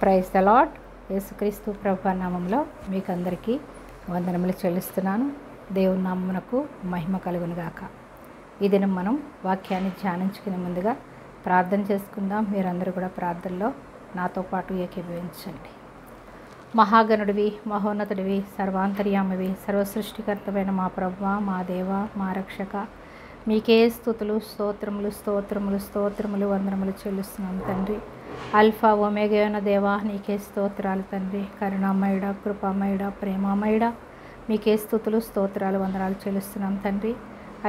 Praise the lord. యేసుక్రీస్తు ప్రభు నామంలో మీకు అందరికీ వందనములు చెల్లిస్తున్నాను. దేవుని నామమునకు మహిమ కలుగును గాక. ఈ దినం మనం వాక్యాన్ని ధ్యానించుకునే ముందుగా ప్రార్థన చేసుకుందాం. మీరందరూ కూడా ప్రార్థనలో నాతో పాటు ఏకీభవించండి. మహాగణుడివి, మహోన్నతుడివి, సర్వాంతర్యామివి, సర్వసృష్టికర్తమైన మా ప్రభువా, మా దేవ, మా రక్షక, మీకే స్తుతులు, స్తోత్రములు స్తోత్రములు స్తోత్రములు వందనములు చెల్లిస్తున్నాం తండ్రి. అల్ఫా ఒమేగా అయిన దేవా, నీకే స్తోత్రాలు తండ్రి. కరుణామయుడ, కృపామయుడ, ప్రేమామయుడ, మీకే స్తుతులు స్తోత్రాలు వందనాలు చెల్లిస్తున్నాం తండ్రి.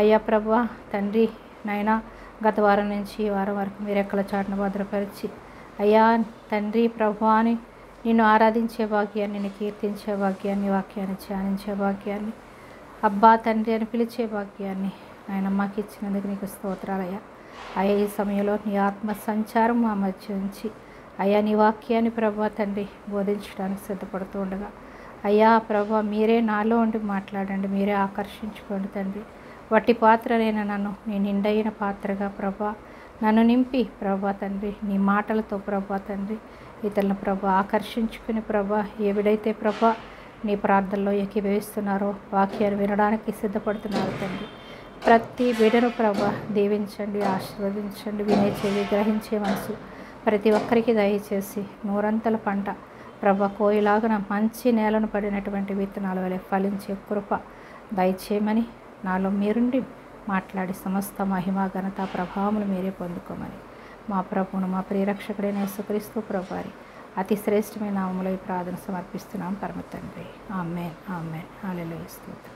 అయ్యా ప్రభువా తండ్రి, నాయన గత వారం నుంచి ఈ వారం వరకు మీరు ఎక్కల చాటును భద్రపరిచి అయ్యా తండ్రి ప్రభువాని నిన్ను ఆరాధించే భాగ్యాన్ని, నిన్ను కీర్తించే భాగ్యాన్ని, వాక్యాన్ని ధ్యానించే భాగ్యాన్ని, అబ్బా తండ్రి అని పిలిచే భాగ్యాన్ని ఆయన మాకు ఇచ్చినందుకు నీకు స్తోత్రాలయ్యా. అయ్యా ఈ సమయంలో నీ ఆత్మ సంచారం మా మధ్య ఉంచి అయ్యా నీ వాక్యాన్ని ప్రభా తండ్రి బోధించడానికి సిద్ధపడుతూ ఉండగా అయ్యా ప్రభా మీరే నాలో ఉండి మాట్లాడండి, మీరే ఆకర్షించుకోండి తండ్రి. వట్టి పాత్రనైనా నన్ను నీ నిండైన పాత్రగా ప్రభా నన్ను నింపి ప్రభా తండ్రి నీ మాటలతో ప్రభా తండ్రి ఇతరులను ప్రభా ఆకర్షించుకుని ప్రభా ఏవిడైతే ప్రభా నీ ప్రార్థనలో ఏకీభవిస్తున్నారో వాక్యాన్ని వినడానికి సిద్ధపడుతున్నారు తండ్రి. ప్రతి బిడ్డను ప్రభా దీవించండి, ఆశీర్వదించండి. వినే చెవి, గ్రహించే మనసు ప్రతి ఒక్కరికి దయచేసి నూరంతల పంట ప్రభా కోయిలాగన మంచి నేలను పడినటువంటి విత్తనాల వలె ఫలించే కృప దయచేయమని నాలో మీరుండి మాట్లాడి సమస్త మహిమ ఘనత ప్రభావములు మీరే పొందుకోమని మా ప్రభువును మా ప్రియరక్షకుడైన యేసుక్రీస్తు ప్రభువారి అతి శ్రేష్టమైన నామములో ఈ ప్రార్థన సమర్పిస్తున్నాం పరమ తండ్రి. ఆమేన్, ఆమేన్, హల్లెలూయా, స్తోత్రం.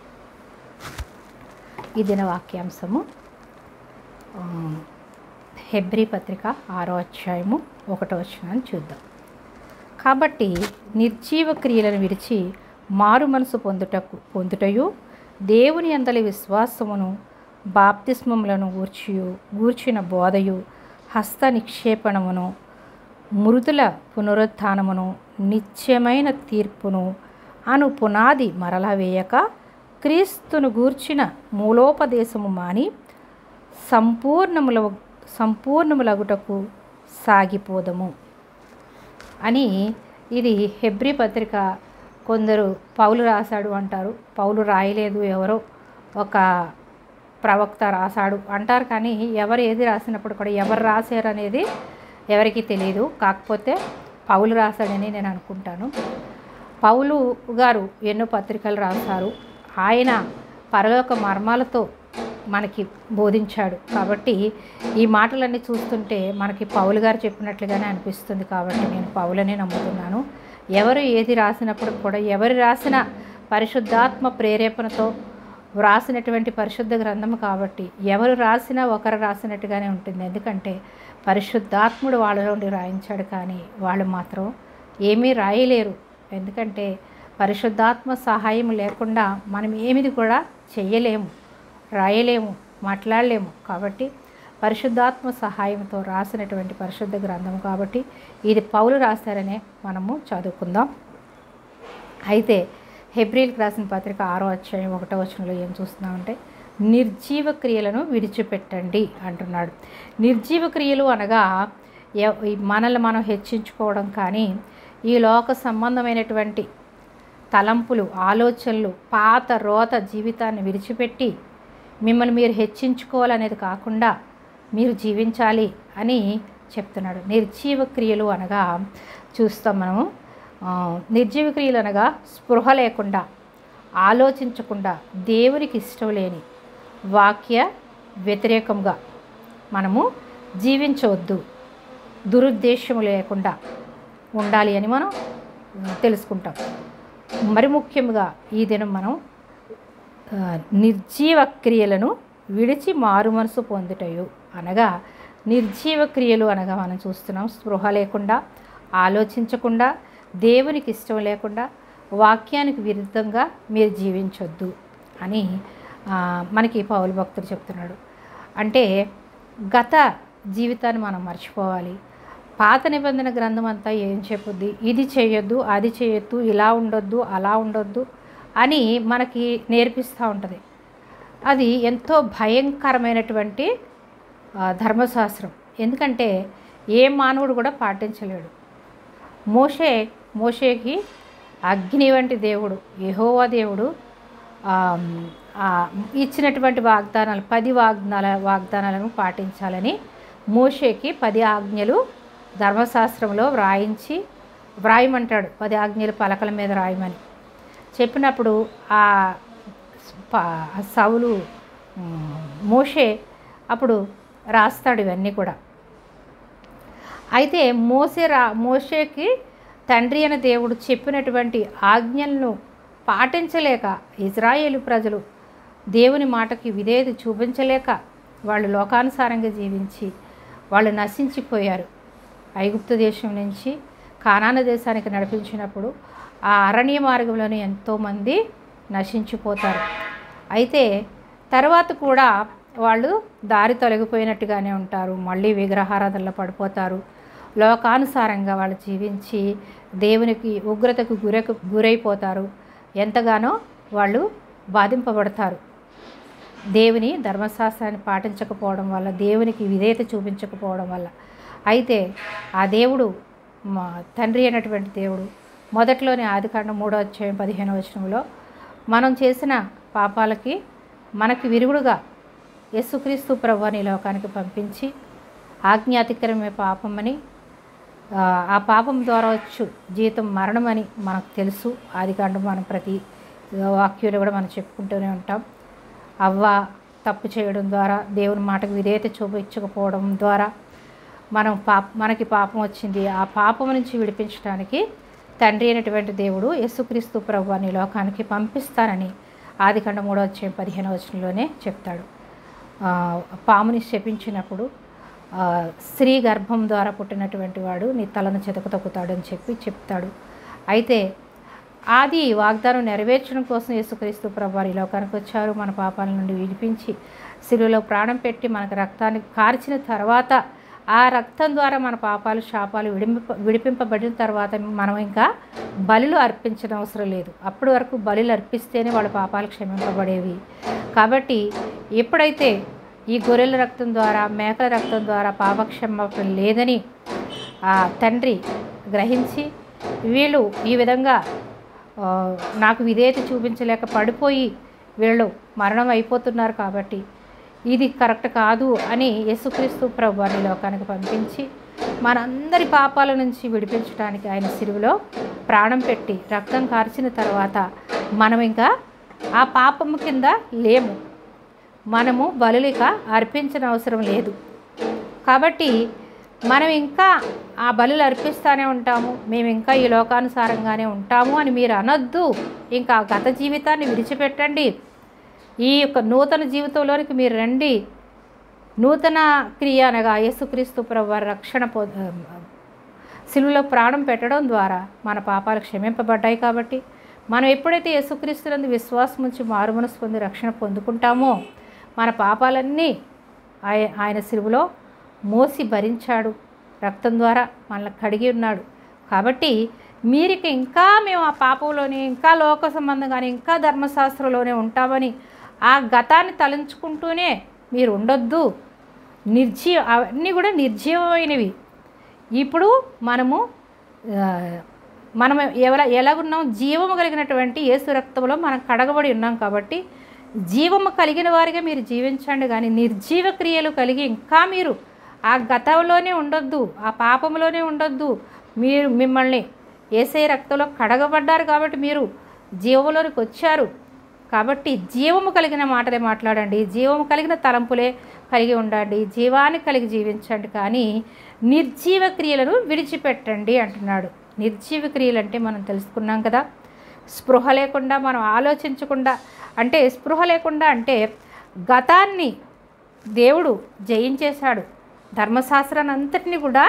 ఈ దిన వాక్యాంశము హెబ్రీ పత్రిక 6వ అధ్యాయము 1వ వచనాన్ని చూద్దాం. కాబట్టి నిర్జీవ క్రియలను విడిచి మారు మనసు పొందుటయు దేవుని యందలి విశ్వాసమును బాప్తిస్మములను గూర్చిన బోధయు హస్త నిక్షేపణమును మృతుల పునరుత్థానమును నిత్యమైన తీర్పును అను పునాది మరలా వేయక క్రీస్తును గూర్చిన మూలోపదేశము మాని సంపూర్ణములగుటకు సాగిపోదము అని. ఇది హెబ్రీ పత్రిక. కొందరు పౌలు రాశాడు అంటారు, పౌలు రాయలేదు, ఎవరో ఒక ప్రవక్త రాశాడు అంటారు. కానీ ఎవరు ఏది రాసినప్పుడు కూడా ఎవరు రాశారు అనేది ఎవరికి తెలియదు. కాకపోతే పౌలు రాశాడని నేను అనుకుంటాను. పౌలు గారు ఎన్నో పత్రికలు రాశారు. ఆయన పరలోక మర్మాలతో మనకి బోధించాడు. కాబట్టి ఈ మాటలన్నీ చూస్తుంటే మనకి పౌలు గారు చెప్పినట్లుగానే అనిపిస్తుంది. కాబట్టి నేను పౌలనే నమ్ముతున్నాను. ఎవరు ఏది రాసినప్పుడు కూడా ఎవరు రాసిన పరిశుద్ధాత్మ ప్రేరేపణతో వ్రాసినటువంటి పరిశుద్ధ గ్రంథం కాబట్టి ఎవరు రాసినా ఒకరు రాసినట్టుగానే ఉంటుంది. ఎందుకంటే పరిశుద్ధాత్ముడు వాళ్ళ నుండి రాయించాడు, కానీ వాళ్ళు మాత్రం ఏమీ రాయలేరు. ఎందుకంటే పరిశుద్ధాత్మ సహాయం లేకుండా మనం ఏమిది కూడా చెయ్యలేము, రాయలేము, మాట్లాడలేము. కాబట్టి పరిశుద్ధాత్మ సహాయంతో రాసినటువంటి పరిశుద్ధ గ్రంథం కాబట్టి ఇది పౌలు రాశారనే మనము చదువుకుందాం. అయితే హెబ్రీలకు రాసిన పత్రిక 6వ అధ్యాయం 1వ వచనంలో ఏం చూస్తున్నామంటే నిర్జీవ క్రియలను విడిచిపెట్టండి అంటున్నాడు. నిర్జీవ క్రియలు అనగా మనల్ని మనం హెచ్చించుకోవడం కానీ ఈ లోక సంబంధమైనటువంటి తలంపులు, ఆలోచనలు, పాత రోత జీవితాన్ని విడిచిపెట్టి మిమ్మల్ని మీరు హెచ్చించుకోవాలనేది కాకుండా మీరు జీవించాలి అని చెప్తున్నాడు. నిర్జీవ క్రియలు అనగా చూస్తాం మనము. నిర్జీవ క్రియలు అనగా స్పృహ లేకుండా, ఆలోచించకుండా, దేవునికి ఇష్టం లేని వాక్య వ్యతిరేకంగా మనము జీవించవద్దు, దురుద్దేశం లేకుండా ఉండాలి అని మనం తెలుసుకుంటాం. మరి ముఖ్యంగా ఈ దినం మనం నిర్జీవ క్రియలను విడిచి మారు మనసు పొందుటయు అనగా నిర్జీవ క్రియలు అనగా మనం చూస్తున్నాం స్పృహ లేకుండా, ఆలోచించకుండా, దేవునికి ఇష్టం లేకుండా, వాక్యానికి విరుద్ధంగా మీరు జీవించొద్దు అని మనకి పౌలు భక్తుడు చెప్తున్నాడు. అంటే గత జీవితాన్ని మనం మర్చిపోవాలి. పాత నిబంధన గ్రంథం అంతా ఏం చెప్పుద్ది, ఇది చేయొద్దు, అది చేయొద్దు, ఇలా ఉండొద్దు, అలా ఉండొద్దు అని మనకి నేర్పిస్తూ ఉంటుంది. అది ఎంతో భయంకరమైనటువంటి ధర్మశాస్త్రం. ఎందుకంటే ఏ మానవుడు కూడా పాటించలేడు. మోషేకి అగ్ని వంటి దేవుడు యెహోవా దేవుడు ఇచ్చినటువంటి వాగ్దానాలు 10 వాగ్దానాలను పాటించాలని మోషేకి 10 ఆజ్ఞలు ధర్మశాస్త్రంలో వ్రాయమంటాడు. 10 ఆజ్ఞలు పలకల మీద రాయమని చెప్పినప్పుడు సౌలు మోషే అప్పుడు రాస్తాడు ఇవన్నీ కూడా. అయితే మోషేకి తండ్రి అయిన దేవుడు చెప్పినటువంటి ఆజ్ఞలను పాటించలేక ఇజ్రాయేలు ప్రజలు దేవుని మాటకి విధేయత చూపించలేక వాళ్ళు లోకానుసారంగా జీవించి వాళ్ళు నశించిపోయారు. ఐగుప్తు దేశం నుంచి కానాను దేశానికి నడిపించినప్పుడు ఆ అరణ్య మార్గంలోనే ఎంతోమంది నశించిపోతారు. అయితే తర్వాత కూడా వాళ్ళు దారి తొలగిపోయినట్టుగానే ఉంటారు, మళ్ళీ విగ్రహారాధనలో పడిపోతారు. లోకానుసారంగా వాళ్ళు జీవించి దేవునికి ఉగ్రతకు గురైపోతారు. ఎంతగానో వాళ్ళు బాధింపబడతారు దేవుని ధర్మశాస్త్రాన్ని పాటించకపోవడం వల్ల, దేవునికి విధేయత చూపించకపోవడం వల్ల. అయితే ఆ దేవుడు మా తండ్రి అయినటువంటి దేవుడు మొదట్లోనే ఆదికాండం 3:15 మనం చేసిన పాపాలకి మనకి విరుగుడుగా యేసుక్రీస్తు ప్రభువుని లోకానికి పంపించి ఆజ్ఞాతిక్రమే పాపమని, ఆ పాపం ద్వారా వచ్చు జీతం మరణమని మనకు తెలుసు. ఆదికాండం మనం ప్రతి వాక్యంలో కూడా మనం చెప్పుకుంటూనే ఉంటాం. అవ్వ తప్పు చేయడం ద్వారా, దేవుని మాటకు విధేయత చూపించకపోవడం ద్వారా మనకి పాపం వచ్చింది. ఆ పాపం నుంచి విడిపించడానికి తండ్రి అయినటువంటి దేవుడు యేసుక్రీస్తు ప్రభువుని లోకానికి పంపిస్తానని ఆదికాండం 3:15 చెప్తాడు. పాముని శపించినప్పుడు స్త్రీ గర్భం ద్వారా పుట్టినటువంటి వాడు నీ తలను చెతకుతాడని చెప్తాడు. అయితే ఆది వాగ్దానం నెరవేర్చడం కోసం యేసుక్రీస్తు ప్రభువారు ఈ లోకానికి వచ్చారు. మన పాపాల నుండి విడిపించి శిలువలో ప్రాణం పెట్టి మనకు రక్తాన్ని కార్చిన తర్వాత, ఆ రక్తం ద్వారా మన పాపాలు శాపాలు విడిపింపబడిన తర్వాత మనం ఇంకా బలులు అర్పించడం అవసరం లేదు. అప్పటి వరకు బలులు అర్పిస్తేనే వాళ్ళ పాపాలు క్షమింపబడేవి. కాబట్టి ఎప్పుడైతే ఈ గొర్రెల రక్తం ద్వారా, మేకల రక్తం ద్వారా పాపక్షమాపణ లేదని ఆ తండ్రి గ్రహించి, వీళ్ళు ఈ విధంగా నాకు విధేయత చూపించలేక పడిపోయి వీళ్ళు మరణం అయిపోతున్నారు కాబట్టి ఇది కరెక్ట్ కాదు అని యేసుక్రీస్తు ప్రభువుని లోకానికి పంపించి మనందరి పాపాల నుంచి విడిపించడానికి ఆయన సిలువలో ప్రాణం పెట్టి రక్తం కార్చిన తర్వాత మనం ఇంకా ఆ పాపము కింద లేము. మనము బలులిక అర్పించిన అవసరం లేదు. కాబట్టి మనం ఇంకా ఆ బలులు అర్పిస్తూనే ఉంటాము, మేము ఇంకా ఈ లోకానుసారంగానే ఉంటాము అని మీరు అనొద్దు. ఇంకా గత జీవితాన్ని విడిచిపెట్టండి, ఈ యొక్క నూతన జీవితంలోనికి మీరు రండి. నూతన క్రియ అనగా యేసుక్రీస్తు ప్రభువారి రక్షణ సిలువలో ప్రాణం పెట్టడం ద్వారా మన పాపాలు క్షమింపబడ్డాయి. కాబట్టి మనం ఎప్పుడైతే యేసుక్రీస్తునందు విశ్వాసం ఉంచి మారుమనసు పొంది రక్షణ పొందుకుంటామో మన పాపాలన్నీ ఆయన సిలువలో మోసి భరించాడు, రక్తం ద్వారా మనల్ని కడిగి ఉన్నాడు. కాబట్టి మీరికి ఇంకా మేము ఆ పాపంలోనే, ఇంకా లోక సంబంధంగానే, ఇంకా ధర్మశాస్త్రంలోనే ఉంటామని ఆ గతాన్ని తలంచుకుంటూనే మీరు ఉండొద్దు. అవన్నీ కూడా నిర్జీవమైనవి. ఇప్పుడు మనం ఎలాగున్నాం, జీవము కలిగినటువంటి యేసు రక్తంలో మనం కడగబడి ఉన్నాం. కాబట్టి జీవము కలిగిన వారిగా మీరు జీవించండి, కానీ నిర్జీవ క్రియలు కలిగి ఇంకా మీరు ఆ గతంలోనే ఉండొద్దు, ఆ పాపంలోనే ఉండొద్దు. మిమ్మల్ని యేసయ్య రక్తంలో కడగబడ్డారు కాబట్టి మీరు జీవంలోనికి వచ్చారు. కాబట్టి జీవము కలిగిన మాటలే మాట్లాడండి, జీవము కలిగిన తలంపులే కలిగి ఉండండి, జీవాన్ని కలిగి జీవించండి, కానీ నిర్జీవ క్రియలను విడిచిపెట్టండి అంటున్నాడు. నిర్జీవ క్రియలు అంటే మనం తెలుసుకున్నాం కదా, స్పృహ లేకుండా, మనం ఆలోచించకుండా, అంటే స్పృహ లేకుండా అంటే గతాన్ని దేవుడు జయించేశాడు. ధర్మశాస్త్రాన్ని అంతటినీ కూడా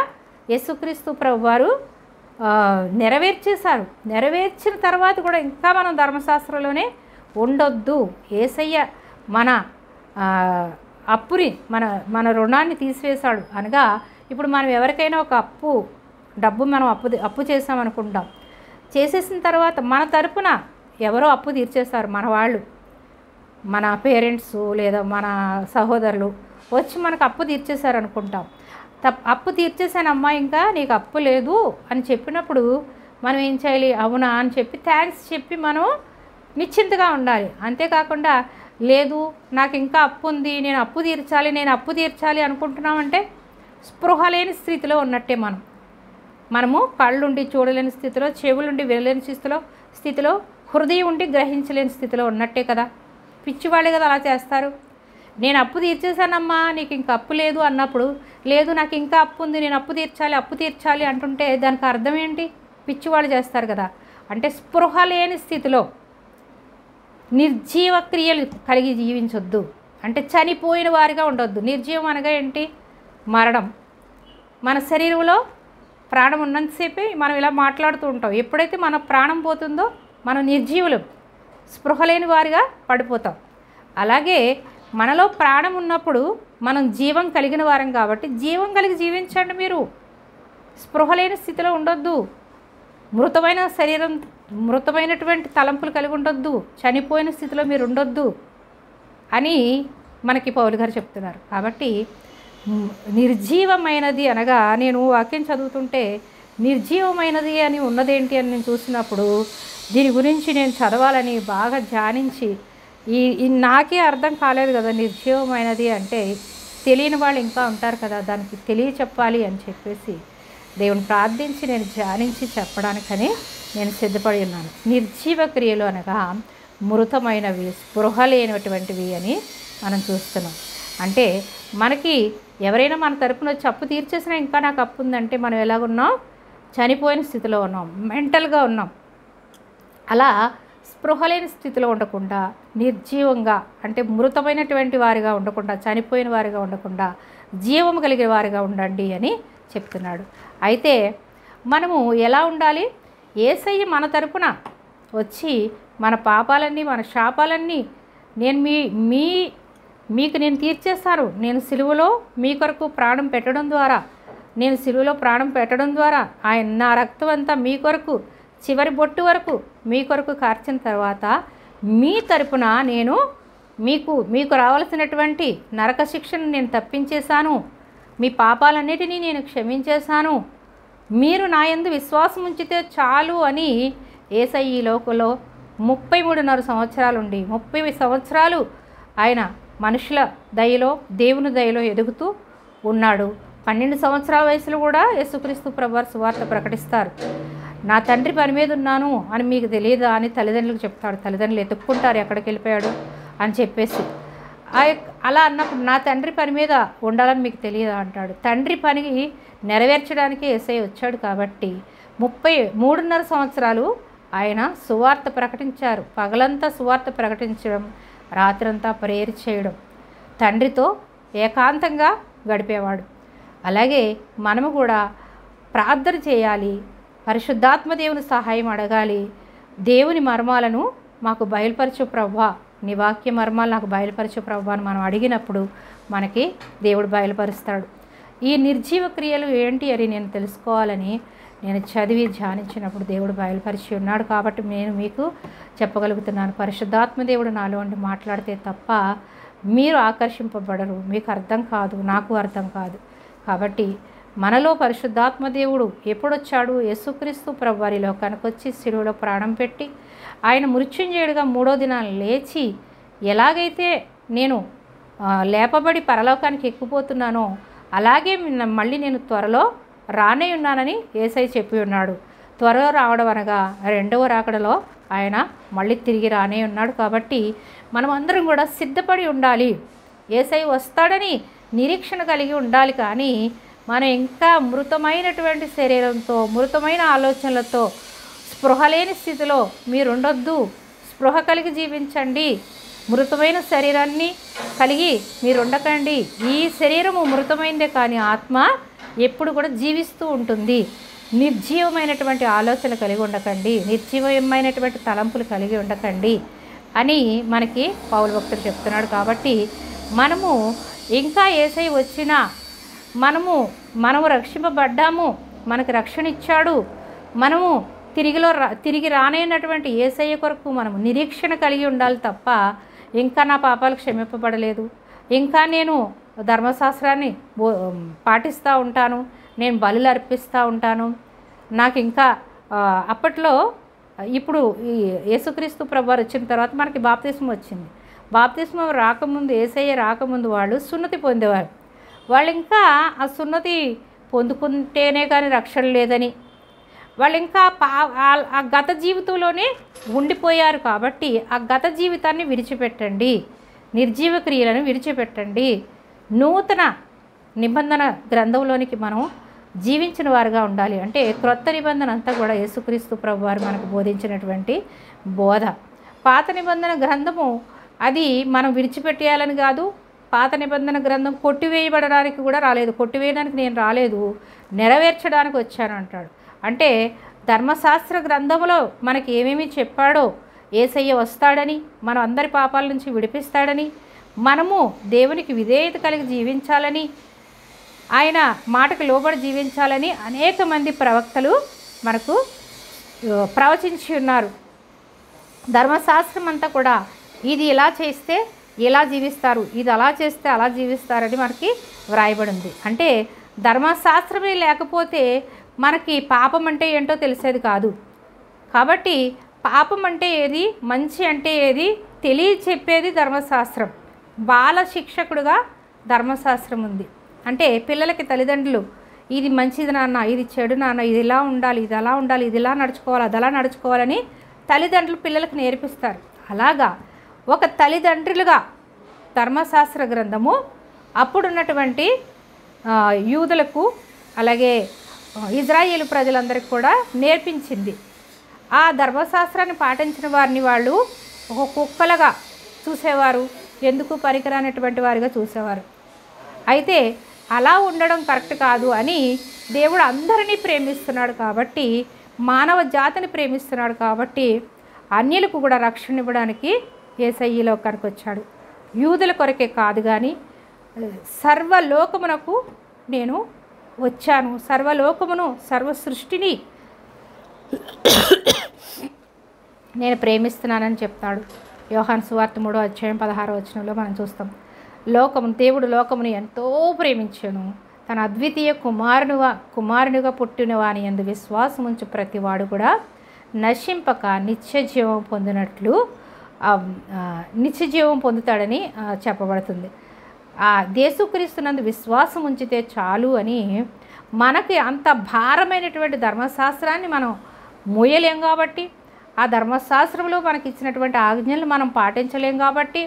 యేసుక్రీస్తు ప్రభువారు నెరవేర్చేశారు. నెరవేర్చిన తర్వాత కూడా ఇంకా మనం ధర్మశాస్త్రంలోనే ఉండొద్దు. యేసయ్య మన అప్పుని మన రుణాన్ని తీసివేశాడు. అనగా ఇప్పుడు మనం ఎవరికైనా ఒక డబ్బు మనం అప్పు చేసామనుకుంటాం. చేసేసిన తర్వాత మన తరపున ఎవరో అప్పు తీర్చేస్తారు, మన వాళ్ళు, మన పేరెంట్స్ లేదా మన సహోదరులు వచ్చి మనకు అప్పు తీర్చేశారు అనుకుంటాం. అప్పు తీర్చేసానమ్మా, ఇంకా నీకు అప్పు లేదు అని చెప్పినప్పుడు మనం ఏం చేయాలి? అవునా అని చెప్పి థ్యాంక్స్ చెప్పి మనం నిశ్చింతగా ఉండాలి. అంతేకాకుండా లేదు నాకు ఇంకా అప్పు ఉంది, నేను అప్పు తీర్చాలి అనుకుంటున్నామంటే స్పృహ లేని స్థితిలో ఉన్నట్టే. మనము కళ్ళుండి చూడలేని స్థితిలో, చెవులుండి వినలేని స్థితిలో, హృదయం ఉండి గ్రహించలేని స్థితిలో ఉన్నట్టే కదా. పిచ్చివాళ్ళే కదా అలా చేస్తారు. నేను అప్పు తీర్చేశానమ్మా, నీకు ఇంకా అప్పు లేదు అన్నప్పుడు, లేదు నాకు ఇంకా అప్పు ఉంది, నేను అప్పు తీర్చాలి అంటుంటే దానికి అర్థం ఏంటి? పిచ్చివాళ్ళు చేస్తారు కదా. అంటే స్పృహ లేని స్థితిలో నిర్జీవ క్రియలు కలిగి జీవించొద్దు. అంటే చనిపోయిన వారిగా ఉండొద్దు. నిర్జీవం అనగా ఏంటి? మరణం. మన శరీరంలో ప్రాణం ఉన్నంతసేపే మనం ఇలా మాట్లాడుతూ ఉంటాం. ఎప్పుడైతే మన ప్రాణం పోతుందో మనం నిర్జీవులు, స్పృహ లేని వారిగా పడిపోతాం. అలాగే మనలో ప్రాణం ఉన్నప్పుడు మనం జీవం కలిగిన వారం కాబట్టి జీవం కలిగి జీవించండి. మీరు స్పృహ లేని స్థితిలో ఉండొద్దు. మృతమైన శరీరం, మృతమైనటువంటి తలంపులు కలిగి ఉండొద్దు. చనిపోయిన స్థితిలో మీరు ఉండొద్దు అని మనకి పౌలు గారు చెప్తున్నారు. కాబట్టి నిర్జీవమైనది అనగా, నేను వాక్యం చదువుతుంటే నిర్జీవమైనది అని ఉన్నదేంటి అని నేను చూసినప్పుడు దీని గురించి నేను చదవాలని బాగా ధ్యానించి నాకే అర్థం కాలేదు కదా. నిర్జీవమైనది అంటే తెలియని వాళ్ళు ఇంకా ఉంటారు కదా, దానికి తెలియచెప్పాలి అని చెప్పేసి దేవుని ప్రార్థించి నేను ధ్యానించి చెప్పడానికని నేను సిద్ధపడి ఉన్నాను. నిర్జీవ క్రియలు అనగా మృతమైనవి, స్పృహ లేనటువంటివి అని మనం చూస్తున్నాం. అంటే మనకి ఎవరైనా మన తరపున వచ్చి అప్పు తీర్చేసినా ఇంకా నాకు అప్పు ఉందంటే మనం ఎలాగున్నాం? చనిపోయిన స్థితిలో ఉన్నాం, మెంటల్గా ఉన్నాం. అలా స్పృహ లేని స్థితిలో ఉండకుండా నిర్జీవంగా, అంటే మృతమైనటువంటి వారిగా ఉండకుండా, చనిపోయిన వారిగా ఉండకుండా జీవం కలిగే వారిగా ఉండండి అని చెప్తున్నాడు. అయితే మనము ఎలా ఉండాలి? యేసయ్య మన తరపున వచ్చి మన పాపాలన్నీ, మన శాపాలన్నీ నేను మీకు నేను తీర్చేస్తాను. నేను సిలువలో మీ కొరకు ప్రాణం పెట్టడం ద్వారా ఆయన నా రక్తం అంతా మీ కొరకు చివరి బొట్టు వరకు మీ కొరకు కార్చిన తర్వాత మీ తరపున నేను మీకు రావాల్సినటువంటి నరక శిక్షను నేను తప్పించేశాను. మీ పాపాలన్నిటినీ నేను క్షమించేశాను. మీరు నా యందు విశ్వాసం ఉంచితే చాలు అని యేసయ్య ఈ లోకంలో 33.5 సంవత్సరాలు ఉండి 30 సంవత్సరాలు ఆయన మనుషుల దయలో, దేవుని దయలో ఎదుగుతూ ఉన్నాడు. 12 సంవత్సరాల వయసులో కూడా యేసుక్రీస్తు ప్రభువారు సువార్త ప్రకటిస్తారు. నా తండ్రి పని మీద ఉన్నాను అని మీకు తెలియదా అని తల్లిదండ్రులకు చెప్తాడు. తల్లిదండ్రులు ఎత్తుక్కుంటారు ఎక్కడికి వెళ్ళిపోయాడు అని చెప్పేసి. అలా అన్నప్పుడు నా తండ్రి పని మీద ఉండాలని మీకు తెలియదా అంటాడు. తండ్రి పనికి నెరవేర్చడానికి యేసయ్య వచ్చాడు కాబట్టి 33.5 సంవత్సరాలు ఆయన సువార్త ప్రకటించారు. పగలంతా సువార్త ప్రకటించడం, రాత్రంతా ప్రేయర్ చేయడం, తండ్రితో ఏకాంతంగా గడిపేవాడు. అలాగే మనము కూడా ప్రార్థన చేయాలి, పరిశుద్ధాత్మ దేవుని సహాయం అడగాలి. దేవుని మర్మాలను మాకు బయలుపరచు ప్రభువా, నీ వాక్య మర్మాలు నాకు బయలుపరచు ప్రభువా అని మనం అడిగినప్పుడు మనకి దేవుడు బయలుపరుస్తాడు. ఈ నిర్జీవ క్రియలు ఏంటి అని నేను తెలుసుకోవాలని నేను చదివి ధ్యానించినప్పుడు దేవుడు బయలుపరిచి ఉన్నాడు. కాబట్టి నేను మీకు చెప్పగలుగుతున్నాను. పరిశుద్ధాత్మ దేవుడు నాలో ఉండి మాట్లాడితే తప్ప మీరు ఆకర్షింపబడరు, మీకు అర్థం కాదు, నాకు అర్థం కాదు. కాబట్టి మనలో పరిశుద్ధాత్మ దేవుడు ఎప్పుడొచ్చాడు? యేసుక్రీస్తు ప్రభువారి లోకానికి వచ్చి శిలువలో ప్రాణం పెట్టి ఆయన మృత్యుంజయుడిగా 3వ దినాన లేచి ఎలాగైతే నేను లేపబడి పరలోకానికి ఎక్కిపోతున్నానో అలాగే మళ్ళీ నేను త్వరలో రానే ఉన్నానని యేసయ్య చెప్పి ఉన్నాడు. త్వరలో రావడం అనగా 2వ రాకడలో ఆయన మళ్ళీ తిరిగి రానే ఉన్నాడు. కాబట్టి మనం అందరం కూడా సిద్ధపడి ఉండాలి. యేసయ్య వస్తాడని నిరీక్షణ కలిగి ఉండాలి. కానీ మనం ఇంకా మృతమైనటువంటి శరీరంతో, మృతమైన ఆలోచనలతో, స్పృహ లేని స్థితిలో మీరు ఉండొద్దు. స్పృహ కలిగి జీవించండి. మృతమైన శరీరాన్ని కలిగి మీరు ఉండకండి. ఈ శరీరము మృతమైందే కానీ ఆత్మ ఎప్పుడు కూడా జీవిస్తూ ఉంటుంది. నిర్జీవమైనటువంటి ఆలోచన కలిగి ఉండకండి, నిర్జీవమైనటువంటి తలంపులు కలిగి ఉండకండి అని మనకి పౌలు భక్తుడు చెప్తున్నాడు. కాబట్టి మనము ఇంకా యేసయ్య వచ్చినా మనము రక్షింపబడ్డాము, మనకు రక్షణ ఇచ్చాడు. మనము తిరిగి రానైనటువంటి యేసయ్య కొరకు మనము నిరీక్షణ కలిగి ఉండాలి తప్ప ఇంకా నా పాపాలు క్షమింపబడలేదు, ఇంకా నేను ధర్మశాస్త్రాన్ని పాటిస్తూ ఉంటాను, నేను బలులు అర్పిస్తూ ఉంటాను. నాకు ఇంకా అప్పట్లో ఇప్పుడు ఈ యేసుక్రీస్తు ప్రభువారు వచ్చిన తర్వాత మనకి బాప్తిస్మం వచ్చింది. బాప్తిస్మం రాకముందు, యేసయ్య రాకముందు వాళ్ళు సున్నతి పొందేవారు. వాళ్ళు ఇంకా ఆ సున్నతి పొందుకుంటేనే కానీ రక్షణ లేదని, వాళ్ళు ఇంకా ఆ గత జీవితంలోనే ఉండిపోయారు. కాబట్టి ఆ గత జీవితాన్ని విడిచిపెట్టండి, నిర్జీవ క్రియలను విడిచిపెట్టండి, నూతన నిబంధన గ్రంథంలోనికి మనం జీవించిన వారుగా ఉండాలి. అంటే క్రొత్త నిబంధన అంతా కూడా యేసుక్రీస్తు ప్రభువారు మనకు బోధించినటువంటి బోధ. పాత నిబంధన గ్రంథము అది మనం విడిచిపెట్టేయాలని కాదు, పాత నిబంధన గ్రంథం కొట్టివేయబడడానికి కూడా రాలేదు. కొట్టివేయడానికి నేను రాలేదు, నెరవేర్చడానికి వచ్చాను అంటాడు. అంటే ధర్మశాస్త్ర గ్రంథంలో మనకి ఏమేమి చెప్పాడో, యేసయ్య వస్తాడని, మనం అందరి పాపాల నుంచి విడిపిస్తాడని, మనము దేవునికి విధేయత కలిగి జీవించాలని, ఆయన మాటకు లోబడి జీవించాలని అనేక మంది ప్రవక్తలు మనకు ప్రవచించి ఉన్నారు. ధర్మశాస్త్రం అంతా కూడా ఇది ఇలా చేస్తే ఇలా జీవిస్తారు, ఇది అలా చేస్తే అలా జీవిస్తారని మనకి వ్రాయబడింది. అంటే ధర్మశాస్త్రమే లేకపోతే మనకి పాపం అంటే ఏంటో తెలిసేది కాదు. కాబట్టి పాపం అంటే ఏది, మంచి అంటే ఏది తెలియచెప్పేది ధర్మశాస్త్రం. బాల శిక్షకుడుగా ధర్మశాస్త్రం ఉంది. అంటే పిల్లలకి తల్లిదండ్రులు ఇది మంచిది నాన్న, ఇది చెడు నాన్న, ఇది ఇలా ఉండాలి, ఇది అలా ఉండాలి, ఇది ఇలా నడుచుకోవాలి, అది అలా నడుచుకోవాలని తల్లిదండ్రులు పిల్లలకు నేర్పిస్తారు. అలాగా ఒక తల్లిదండ్రులుగా ధర్మశాస్త్ర గ్రంథము అప్పుడున్నటువంటి యూదులకు అలాగే ఇజ్రాయేలు ప్రజలందరికీ కూడా నేర్పించింది. ఆ ధర్మశాస్త్రాన్ని పాటించిన వారిని వాళ్ళు ఒక కుక్కలుగా చూసేవారు, ఎందుకు పనికిరానటువంటి వారిగా చూసేవారు. అయితే అలా ఉండడం కరెక్ట్ కాదు అని దేవుడు అందరినీ ప్రేమిస్తున్నాడు కాబట్టి, మానవ జాతిని ప్రేమిస్తున్నాడు కాబట్టి అన్యులకు కూడా రక్షణ ఇవ్వడానికి యేసయ్య లోకానికి వచ్చాడు. యూదుల కొరకే కాదు కానీ సర్వలోకమునకు నేను వచ్చాను, సర్వలోకమును సర్వ సృష్టిని నేను ప్రేమిస్తున్నానని చెప్తాడు. యోహాను సువార్త 3:16 మనం చూస్తాం. దేవుడు లోకమును ఎంతో ప్రేమించెను, తన అద్వితీయ కుమారునిగా పుట్టిన వాని యందు విశ్వాసం ఉంచు ప్రతివాడు కూడా నశింపక నిత్యజీవం పొందినట్లు నిత్యజీవం పొందుతాడని చెప్పబడుతుంది. ఆ యేసుక్రీస్తునందు విశ్వాసం ఉంచితే చాలు అని, మనకి అంత భారమైనటువంటి ధర్మశాస్త్రాన్ని మనం మోయలేం కాబట్టి, ఆ ధర్మశాస్త్రంలో మనకి ఇచ్చినటువంటి ఆజ్ఞలు మనం పాటించలేం కాబట్టి,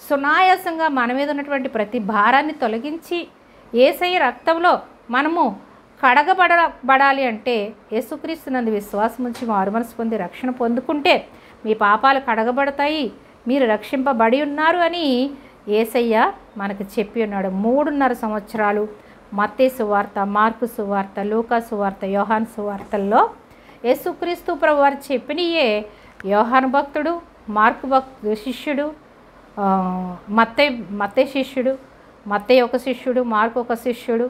సునాయాసంగా మన మీద ఉన్నటువంటి ప్రతి భారాన్ని తొలగించి యేసయ్య రక్తంలో మనము కడగబడాలి అంటే యేసుక్రీస్తునందు విశ్వాసం ఉంచి మారుమనసు పొంది రక్షణ పొందుకుంటే మీ పాపాలు కడగబడతాయి, మీరు రక్షింపబడి ఉన్నారు అని యేసయ్య మనకు చెప్పి ఉన్నాడు. 3.5 సంవత్సరాలు మత్తయి సువార్త, మార్కు సువార్త, లూకా సువార్త, యోహాను సువార్తల్లో యేసుక్రీస్తు ప్రభువారు చెప్పినయే యోహాను భక్తుడు, మార్కు భక్తుడు శిష్యుడు, మత్తయి శిష్యుడు, మత్తయి ఒక శిష్యుడు, మార్కు ఒక శిష్యుడు,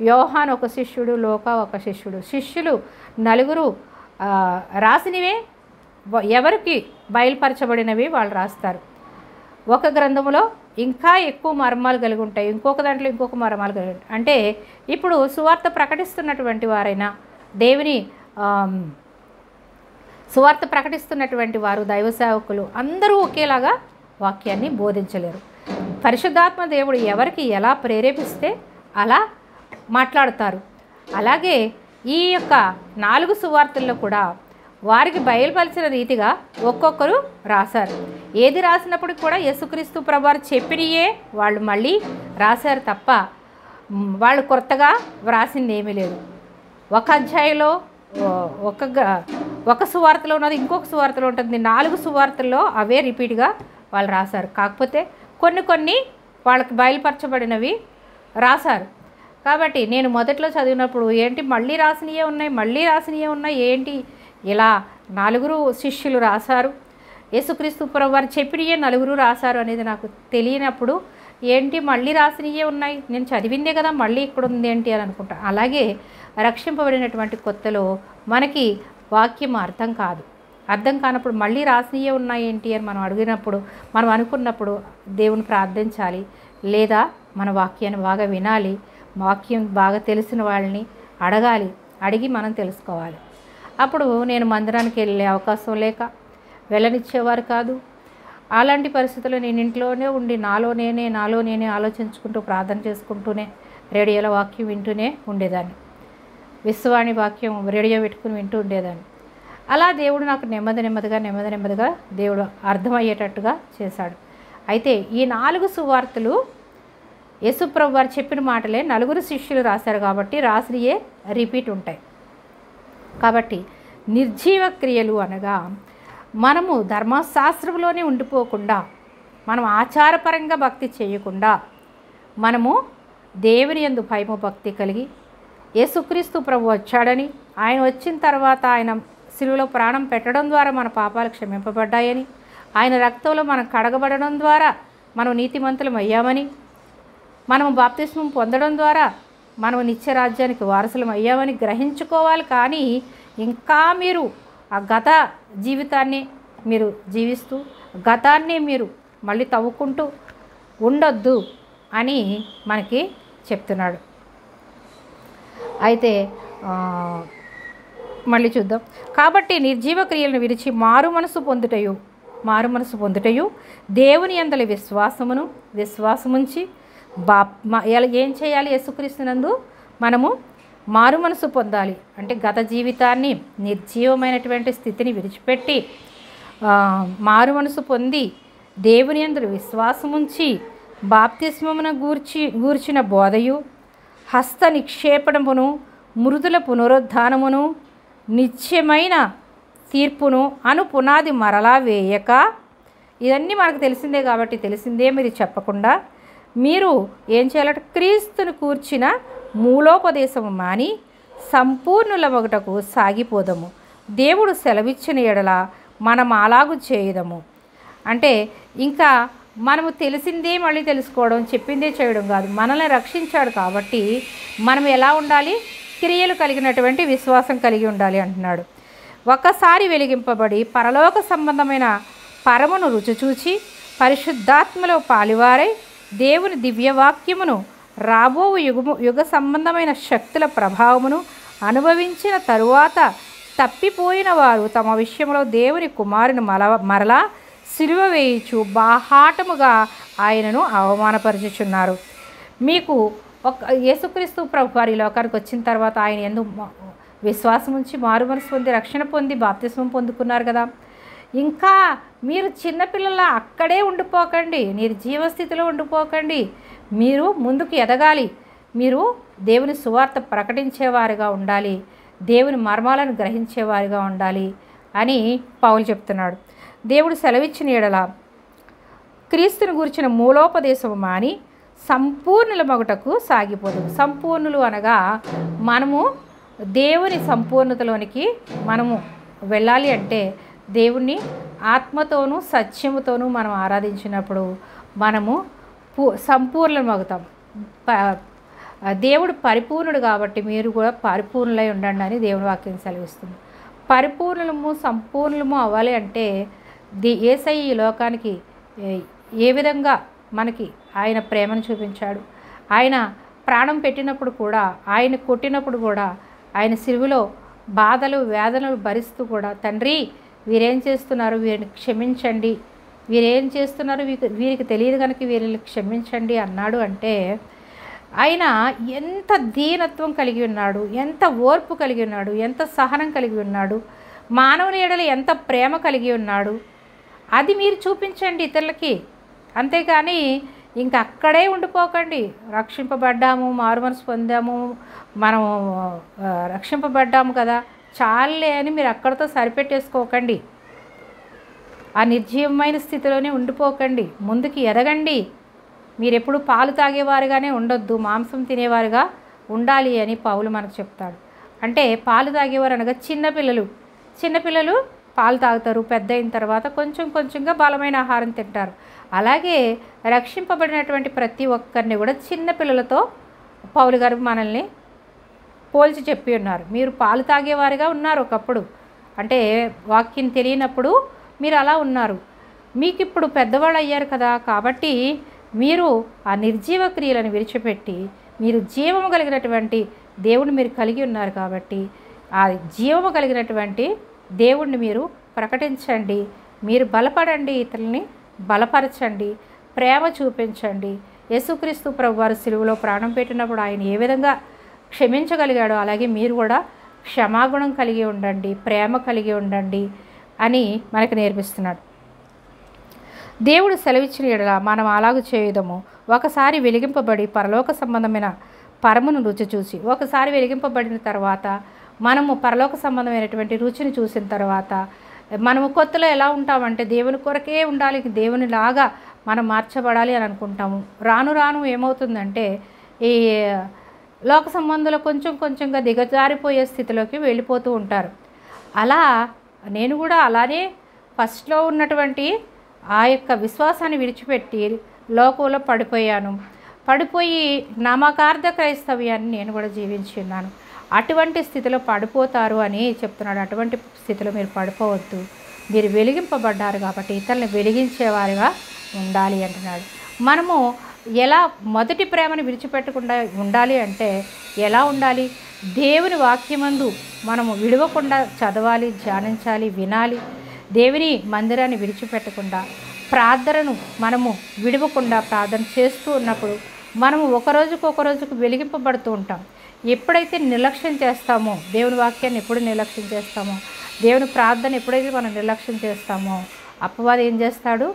యోహాను ఒక శిష్యుడు, లూకా ఒక శిష్యుడు. శిష్యులు 4 రాసినవే ఎవరికి బయలుపరచబడినవి వాళ్ళు రాస్తారు. ఒక గ్రంథములో ఇంకా ఎక్కువ మర్మాలు కలిగి ఉంటాయి, ఇంకొక దాంట్లో ఇంకొక మర్మాలు కలిగి ఉంటాయి. అంటే ఇప్పుడు సువార్త ప్రకటిస్తున్నటువంటి వారైనా, దేవుని సువార్త ప్రకటిస్తున్నటువంటి వారు, దైవ సేవకులు అందరూ ఒకేలాగా వాక్యాన్ని బోధించలేరు. పరిశుద్ధాత్మ దేవుడు ఎవరికి ఎలా ప్రేరేపిస్తే అలా మాట్లాడతారు. అలాగే ఈ యొక్క 4 సువార్తల్లో కూడా వారికి బయలుపరిచిన రీతిగా ఒక్కొక్కరు రాశారు. ఏది రాసినప్పటికి కూడా యేసుక్రీస్తు ప్రభువారు చెప్పినయే వాళ్ళు మళ్ళీ రాశారు తప్ప వాళ్ళు కొత్తగా వ్రాసింది ఏమీ లేదు. ఒక అధ్యాయంలో ఒక సువార్తలో ఉన్నది ఇంకొక సువార్తలో ఉంటుంది, 4 సువార్తల్లో అవే రిపీట్గా వాళ్ళు రాశారు. కాకపోతే కొన్ని వాళ్ళకి బయలుపరచబడినవి రాశారు. కాబట్టి నేను మొదట్లో చదివినప్పుడు ఏంటి మళ్ళీ రాసినవే ఉన్నాయి ఏంటి ఇలా 4 శిష్యులు రాశారు, యేసుక్రీస్తు ప్రభువారు చెప్పినయే 4 రాశారు అనేది నాకు తెలియనప్పుడు ఏంటి మళ్ళీ రాసినవే ఉన్నాయి, నేను చదివిందే కదా మళ్ళీ ఇక్కడ ఉంది ఏంటి అని అనుకుంటా. అలాగే రక్షింపబడినటువంటి కొత్తలో మనకి వాక్యం అర్థం కానప్పుడు మళ్ళీ రాసినవే ఉన్నాయి ఏంటి అని మనం అడిగినప్పుడు, మనం అనుకున్నప్పుడు దేవుని ప్రార్థించాలి, లేదా మన వాక్యాన్ని బాగా వినాలి, వాక్యం బాగా తెలిసిన వాళ్ళని అడగాలి, అడిగి మనం తెలుసుకోవాలి. అప్పుడు నేను మందిరానికి వెళ్ళే అవకాశం లేక వెళ్ళనిచ్చేవారు కాదు. అలాంటి పరిస్థితుల్లో నేను ఇంట్లోనే ఉండి నాలో నేనే ఆలోచించుకుంటూ ప్రార్థన చేసుకుంటూనే రేడియోలో వాక్యం వింటూనే ఉండేదాన్ని. విశ్వవాణి వాక్యం రేడియో పెట్టుకుని వింటూ ఉండేదాన్ని. అలా దేవుడు నాకు నెమ్మదిగా దేవుడు అర్థమయ్యేటట్టుగా చేశాడు. అయితే ఈ 4 సువార్తలు యేసుప్రభు వారు చెప్పిన మాటలే 4 శిష్యులు రాశారు కాబట్టి రాసియే రిపీట్ ఉంటాయి. కాబట్టి నిర్జీవ క్రియలు అనగా మనము ధర్మశాస్త్రంలోనే ఉండిపోకుండా, మనం ఆచారపరంగా భక్తి చేయకుండా, మనము దేవుని యందు భయము భక్తి కలిగి యేసుక్రీస్తు ప్రభు వచ్చాడని, ఆయన వచ్చిన తర్వాత ఆయన శిలువలో ప్రాణం పెట్టడం ద్వారా మన పాపాలు క్షమింపబడ్డాయని, ఆయన రక్తంలో మనం కడగబడడం ద్వారా మనం నీతిమంతులం అయ్యామని, మనము బాప్తిస్మం పొందడం ద్వారా మనం నిత్యరాజ్యానికి వారసులం అయ్యామని గ్రహించుకోవాలి. కానీ ఇంకా మీరు ఆ గత జీవితాన్ని మీరు జీవిస్తూ గతాన్ని మీరు మళ్ళీ తవ్వుకుంటూ ఉండొద్దు అని మనకి చెప్తున్నాడు. అయితే మళ్ళీ చూద్దాం. కాబట్టి నిర్జీవ క్రియలను విడిచి మారు మనసు పొందుటయు దేవుని యందలి విశ్వాసముంచి ఏం చేయాలి? యేసుక్రీస్తునందు మనము మారు మనసు పొందాలి. అంటే గత జీవితాన్ని, నిర్జీవమైనటువంటి స్థితిని విడిచిపెట్టి మారు మనసు పొంది దేవుని యందు విశ్వాసముంచి బాప్తిస్మమును గూర్చిన బోధయు, హస్త నిక్షేపణమును, మృదుల పునరుద్ధానమును, నిత్యమైన తీర్పును అను పునాది మరలా వేయక, ఇవన్నీ మనకు తెలిసిందే కాబట్టి తెలిసిందే మీరు చెప్పకుండా మీరు ఏం చేయాలంటే క్రీస్తును కూర్చిన మూలోపదేశము మాని సంపూర్ణుల ఒకటకు సాగిపోదము. దేవుడు సెలవిచ్చిన ఎడల మనం అలాగు చేయదము. అంటే ఇంకా మనము తెలిసిందే మళ్ళీ తెలుసుకోవడం, చెప్పిందే చేయడం కాదు. మనల్ని రక్షించాడు కాబట్టి మనం ఎలా ఉండాలి? క్రియలు కలిగినటువంటి విశ్వాసం కలిగి ఉండాలి అంటున్నాడు. ఒకసారి వెలిగింపబడి పరలోక సంబంధమైన పరమును రుచి చూచి పరిశుద్ధాత్మలో పాలివారై దేవుని దివ్యవాక్యమును రాబో యుగ సంబంధమైన శక్తుల ప్రభావమును అనుభవించిన తరువాత తప్పిపోయిన వారు తమ విషయంలో దేవుని కుమారుని మరలా సిలువ వేయించు బాహాటముగా ఆయనను అవమానపరుచుచున్నారు. మీకు యేసుక్రీస్తు ప్రభు వారి లోకానికి వచ్చిన తర్వాత ఆయన యందు విశ్వాసం ఉంచి మారు మనసు పొంది రక్షణ పొంది బాప్తిస్మం పొందుకున్నారు కదా. ఇంకా మీరు చిన్నపిల్లల అక్కడే ఉండిపోకండి, నిర్జీవ స్థితిలో ఉండిపోకండి. మీరు ముందుకు ఎదగాలి. మీరు దేవుని సువార్త ప్రకటించేవారుగా ఉండాలి, దేవుని మర్మాలను గ్రహించేవారుగా ఉండాలి అని పౌలు చెప్తున్నాడు. దేవుడు సెలవిచ్చిన ఎడల క్రీస్తుని గురించిన మూలోపదేశము మాని సంపూర్ణుల మగుటకు సాగిపోదు. సంపూర్ణులు అనగా మనము దేవుని సంపూర్ణతలోనికి మనము వెళ్ళాలి. అంటే దేవుణ్ణి ఆత్మతోనూ సత్యముతోనూ మనం ఆరాధించినప్పుడు మనము సంపూర్ణమవుతాం. దేవుడు పరిపూర్ణుడు కాబట్టి మీరు కూడా పరిపూర్ణులై ఉండండి అని దేవుని వాక్యం సెలవిస్తుంది. పరిపూర్ణులము సంపూర్ణము అవ్వాలి అంటే యేసయ్య ఈ లోకానికి ఏ విధంగా మనకి ఆయన ప్రేమను చూపించాడు. ఆయన ప్రాణం పెట్టినప్పుడు కూడా, ఆయన కొట్టినప్పుడు కూడా, ఆయన సిలువలో బాధలు వేదనలు భరిస్తూ కూడా తండ్రి వీరేం చేస్తున్నారు, వీరిని క్షమించండి, వీరేం చేస్తున్నారు వీరికి తెలియదు కనుక వీరిని క్షమించండి అన్నాడు. అంటే ఆయన ఎంత దీనత్వం కలిగి ఉన్నాడు, ఎంత ఓర్పు కలిగి ఉన్నాడు, ఎంత సహనం కలిగి ఉన్నాడు, మానవుని ఎడల ఎంత ప్రేమ కలిగి ఉన్నాడు. అది మీరు చూపించండి ఇతరులకి. అంతేకాని ఇంక అక్కడే ఉండిపోకండి. రక్షింపబడ్డాము, మారు మనసు పొందాము, మనం రక్షింపబడ్డాము కదా చాలే అని మీరు అక్కడితో సరిపెట్టేసుకోకండి. ఆ నిర్జీవమైన స్థితిలోనే ఉండిపోకండి. ముందుకు ఎదగండి. మీరు ఎప్పుడు పాలు తాగేవారుగానే ఉండొద్దు, మాంసం తినేవారుగా ఉండాలి అని పౌలు మనకు చెప్తాడు. అంటే పాలు తాగేవారు అనగా చిన్నపిల్లలు పాలు తాగుతారు, పెద్ద అయిన తర్వాత కొంచెంగా బలమైన ఆహారం తింటారు. అలాగే రక్షింపబడినటువంటి ప్రతి ఒక్కరిని కూడా చిన్నపిల్లలతో పౌలు గారు మనల్ని పోల్చి చెప్పి ఉన్నారు. మీరు పాలు తాగేవారుగా ఉన్నారు ఒకప్పుడు, అంటే వాక్యం తెలియనప్పుడు మీరు అలా ఉన్నారు. మీకు ఇప్పుడు పెద్దవాళ్ళు అయ్యారు కదా, కాబట్టి మీరు ఆ నిర్జీవ క్రియలను విడిచిపెట్టి మీరు జీవము కలిగినటువంటి దేవుడిని మీరు కలిగి ఉన్నారు కాబట్టి ఆ జీవము కలిగినటువంటి దేవుణ్ణి మీరు ప్రకటించండి. మీరు బలపడండి, ఇతరులని బలపరచండి, ప్రేమ చూపించండి. యేసుక్రీస్తు ప్రభువారు సిలువలో ప్రాణం పెట్టినప్పుడు ఆయన ఏ విధంగా క్షమించగలిగాడో అలాగే మీరు కూడా క్షమాగుణం కలిగి ఉండండి, ప్రేమ కలిగి ఉండండి అని మనకు నేర్పిస్తున్నాడు. దేవుడు సెలవిచ్చిన యెడల మనం అలాగూ చేయుదము. ఒకసారి వెలిగింపబడి పరలోక సంబంధమైన పరమును రుచి చూసి, ఒకసారి వెలిగింపబడిన తర్వాత మనము పరలోక సంబంధమైనటువంటి రుచిని చూసిన తర్వాత మనము కొత్తలో ఎలా ఉంటామంటే దేవుని కొరకే ఉండాలి, దేవునిలాగా మనం మార్చబడాలి అని అనుకుంటాము. రాను రాను ఏమవుతుందంటే ఈ లోక సంబంధంలో కొంచెం కొంచెంగా దిగజారిపోయే స్థితిలోకి వెళ్ళిపోతూ ఉంటారు. అలా నేను కూడా అలానే ఫస్ట్లో ఉన్నటువంటి ఆ యొక్క విశ్వాసాన్ని విడిచిపెట్టి లోకంలో పడిపోయి నామకార్థ క్రైస్తవ్యాన్ని నేను కూడా జీవించి ఉన్నాను. అటువంటి స్థితిలో పడిపోతారు అని చెప్తున్నాడు. అటువంటి స్థితిలో మీరు పడిపోవద్దు. మీరు వెలిగింపబడ్డారు కాబట్టి ఇతరులను వెలిగించేవారిగా ఉండాలి అంటున్నాడు. మనము ఎలా మొదటి ప్రేమను విడిచిపెట్టకుండా ఉండాలి అంటే ఎలా ఉండాలి? దేవుని వాక్యమందు మనము విడవకుండా చదవాలి, ధ్యానించాలి, వినాలి. దేవుని మందిరాన్ని విడిచిపెట్టకుండా ప్రార్థనను మనము విడవకుండా ప్రార్థన చేస్తూ ఉన్నప్పుడు మనము ఒకరోజుకు వెలిగింపబడుతూ ఉంటాం. ఎప్పుడైతే నిర్లక్ష్యం చేస్తామో, దేవుని వాక్యాన్ని ఎప్పుడు నిర్లక్ష్యం చేస్తామో, దేవుని ప్రార్థన ఎప్పుడైతే మనం నిర్లక్ష్యం చేస్తామో అపవాది ఏం చేస్తాడు?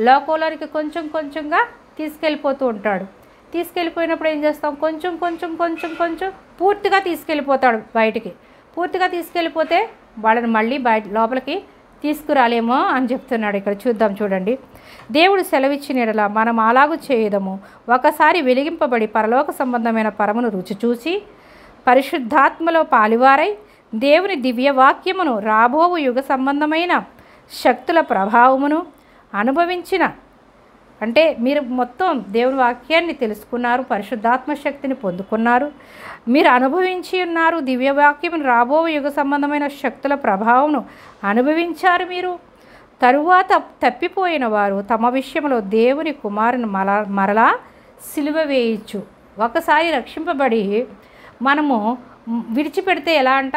లోకంలోనికి కొంచెం కొంచెంగా తీసుకెళ్ళిపోతూ ఉంటాడు. తీసుకెళ్ళిపోయినప్పుడు ఏం చేస్తాం? కొంచెం పూర్తిగా తీసుకెళ్ళిపోతాడు బయటికి. పూర్తిగా తీసుకెళ్ళిపోతే వాళ్ళని మళ్ళీ లోపలికి తీసుకురాలేమో అని చెప్తున్నాడు. ఇక్కడ చూద్దాం, చూడండి. దేవుడు సెలవిచ్చిన యెడల మనం అలాగూ చేయుదము. ఒకసారి వెలిగింపబడి పరలోక సంబంధమైన పరమును రుచి చూసి పరిశుద్ధాత్మలో పాలివారై దేవుని దివ్య వాక్యమును రాబోవు యుగ సంబంధమైన శక్తుల ప్రభావమును అనుభవించిన, అంటే మీరు మొత్తం దేవుని వాక్యాన్ని తెలుసుకున్నారు, పరిశుద్ధాత్మ శక్తిని పొందుకున్నారు, మీరు అనుభవించి ఉన్నారు. దివ్యవాక్యమును రాబోవు యుగ సంబంధమైన శక్తుల ప్రభావమును అనుభవించారు. మీరు తరువాత తప్పిపోయిన వారు తమ విషయంలో దేవుని కుమారుని మరలా సిలువ వేయచ్చు. ఒకసారి రక్షింపబడి మనము విడిచిపెడితే ఎలా అంట?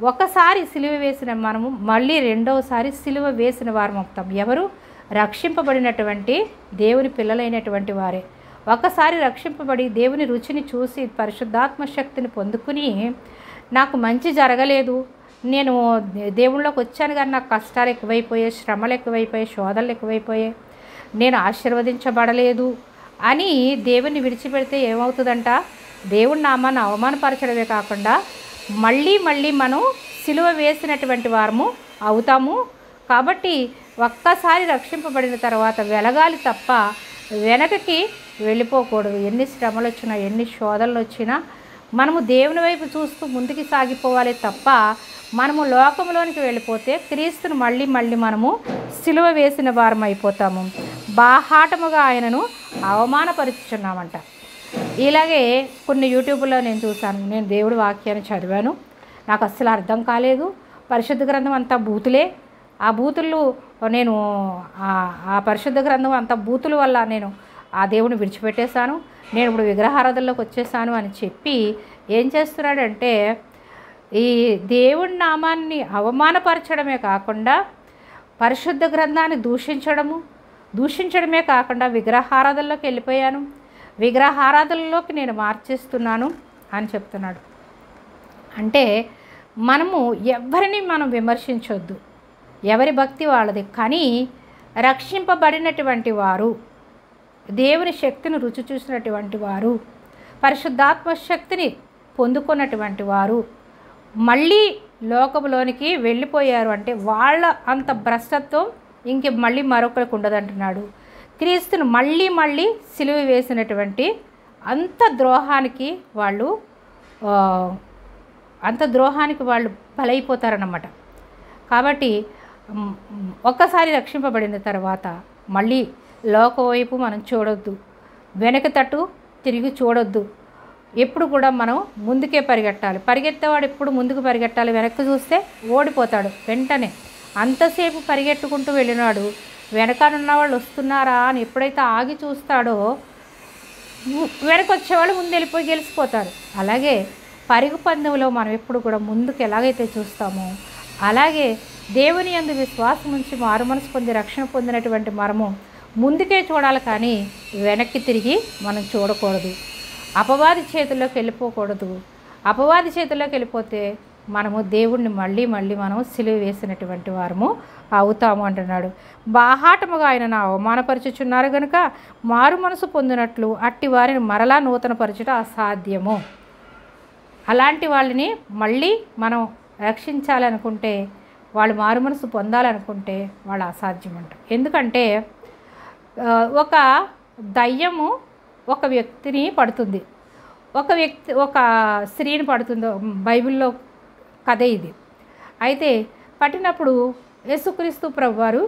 ఒకసారి సిలువ వేసిన మనము మళ్ళీ రెండవసారి సిలువ వేసిన వారు అవుతాం. ఎవరు? రక్షింపబడినటువంటి దేవుని పిల్లలైనటువంటి వారే. ఒకసారి రక్షింపబడి దేవుని రుచిని చూసి పరిశుద్ధాత్మ శక్తిని పొందుకుని నాకు మంచి జరగలేదు, నేను దేవుళ్ళలోకి వచ్చాను కానీ నాకు కష్టాలు ఎక్కువైపోయాయి, శ్రమలు ఎక్కువైపోయాయి, శోధనలు ఎక్కువైపోయాయి, నేను ఆశీర్వదించబడలేదు అని దేవుని విడిచిపెడితే ఏమవుతుందంట? దేవుని నామాన్ని అవమానపరచడమే కాకుండా మళ్ళీ మనం సిలువ వేసినటువంటి వారము అవుతాము. కాబట్టి ఒక్కసారి రక్షింపబడిన తర్వాత వెలగాలి తప్ప వెనకకి వెళ్ళిపోకూడదు. ఎన్ని శ్రమలు వచ్చినా, ఎన్ని శోధనలు వచ్చినా మనము దేవుని వైపు చూస్తూ ముందుకు సాగిపోవాలి తప్ప మనము లోకంలోనికి వెళ్ళిపోతే క్రీస్తును మళ్ళీ మనము సిలువ వేసిన వారం అయిపోతాము. బాహాటముగా ఆయనను అవమానపరుచుచున్నామంట. ఇలాగే కొన్ని యూట్యూబ్లో నేను చూశాను. నేను దేవుడి వాక్యాన్ని చదివాను, నాకు అస్సలు అర్థం కాలేదు. పరిశుద్ధ గ్రంథం అంతా బూతులే. ఆ బూతులు నేను ఆ పరిశుద్ధ గ్రంథం అంత బూతుల వల్ల నేను ఆ దేవుని విడిచిపెట్టేశాను, నేను ఇప్పుడు విగ్రహారాధనలోకి వచ్చేసాను అని చెప్పి ఏం చేస్తున్నాడంటే ఈ దేవుడి నామాన్ని అవమానపరచడమే కాకుండా పరిశుద్ధ గ్రంథాన్ని దూషించడమే కాకుండా విగ్రహారాధనలోకి వెళ్ళిపోయాను, విగ్రహారాధనలోకి నేను మార్చేస్తున్నాను అని చెప్తున్నాడు. అంటే మనము ఎవరిని మనం విమర్శించొద్దు, ఎవరి భక్తి వాళ్ళది. కానీ రక్షింపబడినటువంటి వారు, దేవుని శక్తిని రుచి చూసినటువంటి వారు, పరిశుద్ధాత్మ శక్తిని పొందుకున్నటువంటి వారు మళ్ళీ లోకంలోనికి వెళ్ళిపోయారు అంటే వాళ్ళ అంత భ్రష్టత్వం ఇంక మళ్ళీ మరొకరికి ఉండదంటున్నాడు. క్రీస్తును మళ్ళీ సిలువ వేసినటువంటి అంత ద్రోహానికి వాళ్ళు బలైపోతారన్నమాట. కాబట్టి ఒక్కసారి రక్షింపబడిన తర్వాత మళ్ళీ లోకం వైపు మనం చూడొద్దు, వెనక తట్టు తిరిగి చూడొద్దు. ఎప్పుడు కూడా మనం ముందుకే పరిగెట్టాలి. పరిగెత్తేవాడు ఎప్పుడు ముందుకు పరిగెట్టాలి, వెనక్కి చూస్తే ఓడిపోతాడు వెంటనే. అంతసేపు పరిగెట్టుకుంటూ వెళ్ళినాడు వెనకానున్న వాళ్ళు వస్తున్నారా అని ఎప్పుడైతే ఆగి చూస్తాడో వెనక వచ్చేవాళ్ళు ముందు వెళ్ళిపోయి గెలిచిపోతారు. అలాగే పరుగు పందెంలో మనం ఎప్పుడు కూడా ముందుకు ఎలాగైతే చూస్తామో అలాగే దేవుని యందు విశ్వాసం ఉంచి మారు మనసు పొంది రక్షణ పొందినటువంటి మనము ముందుకే చూడాలి, కానీ వెనక్కి తిరిగి మనం చూడకూడదు. అపవాది చేతుల్లోకి వెళ్ళిపోకూడదు. అపవాది చేతుల్లోకి వెళ్ళిపోతే మనము దేవుణ్ణి మళ్ళీ మనం సిలువ వేసినటువంటి వారము అవుతాము అంటున్నాడు. బాహాటముగా ఆయనను అవమానపరచుచున్నారు కనుక మారు మనసు పొందినట్లు అట్టి వారిని మరలా నూతనపరచుట అసాధ్యము. అలాంటి వాళ్ళని మళ్ళీ మనం రక్షించాలనుకుంటే, వాళ్ళు మారు మనసు పొందాలనుకుంటే వాళ్ళు అసాధ్యం అంట. ఎందుకంటే ఒక దయ్యము ఒక వ్యక్తిని పడుతుంది, ఒక స్త్రీని పడుతుందో బైబిల్లో కథ ఇది. అయితే పట్టినప్పుడు యేసుక్రీస్తు ప్రభువారు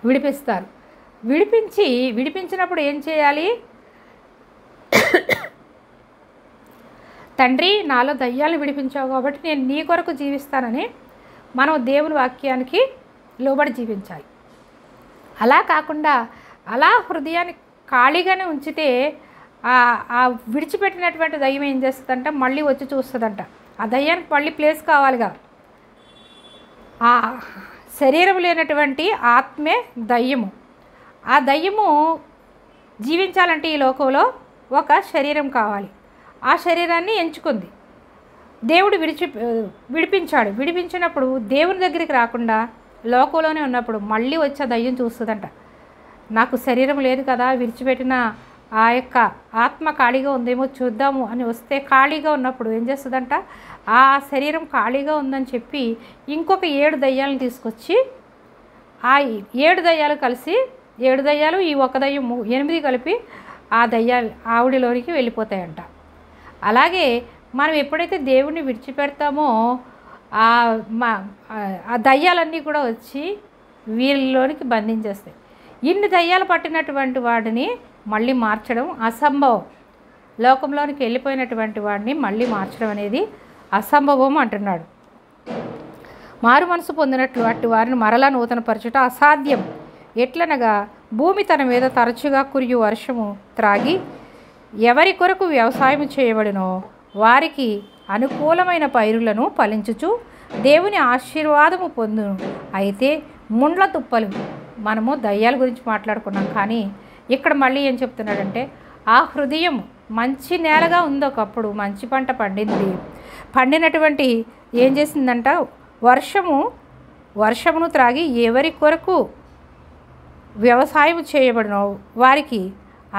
విడిపిస్తారు. విడిపించినప్పుడు ఏం చేయాలి? తండ్రి, నాలో దయ్యాలు విడిపించావు కాబట్టి నేను నీ కొరకు జీవిస్తానని మనం దేవుని వాక్యానికి లోబడి జీవించాలి. అలా కాకుండా అలా హృదయాన్ని ఖాళీగానే ఉంచితే ఆ విడిచిపెట్టినటువంటి దయ్యం ఏం చేస్తుందంట, మళ్ళీ వచ్చి చూస్తుందంట. ఆ దయ్యానికి మళ్ళీ ప్లేస్ కావాలిగా. ఆ శరీరం లేనటువంటి ఆత్మే దయ్యము. ఆ దయ్యము జీవించాలంటే ఈ లోకంలో ఒక శరీరం కావాలి. ఆ శరీరాన్ని ఎంచుకుంది. దేవుడు విడిపించాడు. విడిపించినప్పుడు దేవుని దగ్గరికి రాకుండా లోకంలోనే ఉన్నప్పుడు మళ్ళీ వచ్చే దయ్యం చూస్తుందంట. నాకు శరీరం లేదు కదా, విడిచిపెట్టిన ఆ యొక్క ఆత్మ ఖాళీగా ఉందేమో చూద్దాము అని వస్తే ఖాళీగా ఉన్నప్పుడు ఏం చేస్తుందంట, ఆ శరీరం ఖాళీగా ఉందని చెప్పి ఇంకొక 7 దయ్యాలను తీసుకొచ్చి ఆ 7 దయ్యాలు కలిసి 7 దయ్యాలు ఈ ఒక దయ్యం 8 కలిపి ఆ దయ్యాలు ఆవిడలోనికి వెళ్ళిపోతాయంట. అలాగే మనం ఎప్పుడైతే దేవుణ్ణి విడిచిపెడతామో ఆ దయ్యాలన్నీ కూడా వచ్చి వీళ్ళలోనికి బంధించేస్తాయి. ఇన్ని దయ్యాలు పట్టినటువంటి వాడిని మళ్ళీ మార్చడం అసంభవం. లోకంలోనికి వెళ్ళిపోయినటువంటి వాడిని మళ్ళీ మార్చడం అనేది అసంభవం అంటున్నాడు. మారు మనసు పొందినట్లు అట్టి వారిని మరలా నూతనపరచుట అసాధ్యం. ఎట్లనగా భూమి తన మీద తరచుగా కురియు వర్షము త్రాగి ఎవరి కొరకు వ్యవసాయం చేయబడినో వారికి అనుకూలమైన పైరులను ఫలించుచు దేవుని ఆశీర్వాదము పొందును. అయితే ముండ్ల తుప్పలు, మనము దయ్యాల గురించి మాట్లాడుకున్నాం, కానీ ఇక్కడ మళ్ళీ ఏం చెప్తున్నాడంటే ఆ హృదయం మంచి నేలగా ఉంది, ఒకప్పుడు మంచి పంట పండింది. పండినటువంటి ఏం చేసిందంట, వర్షమును త్రాగి ఎవరి కొరకు వ్యవసాయం చేయబడినో వారికి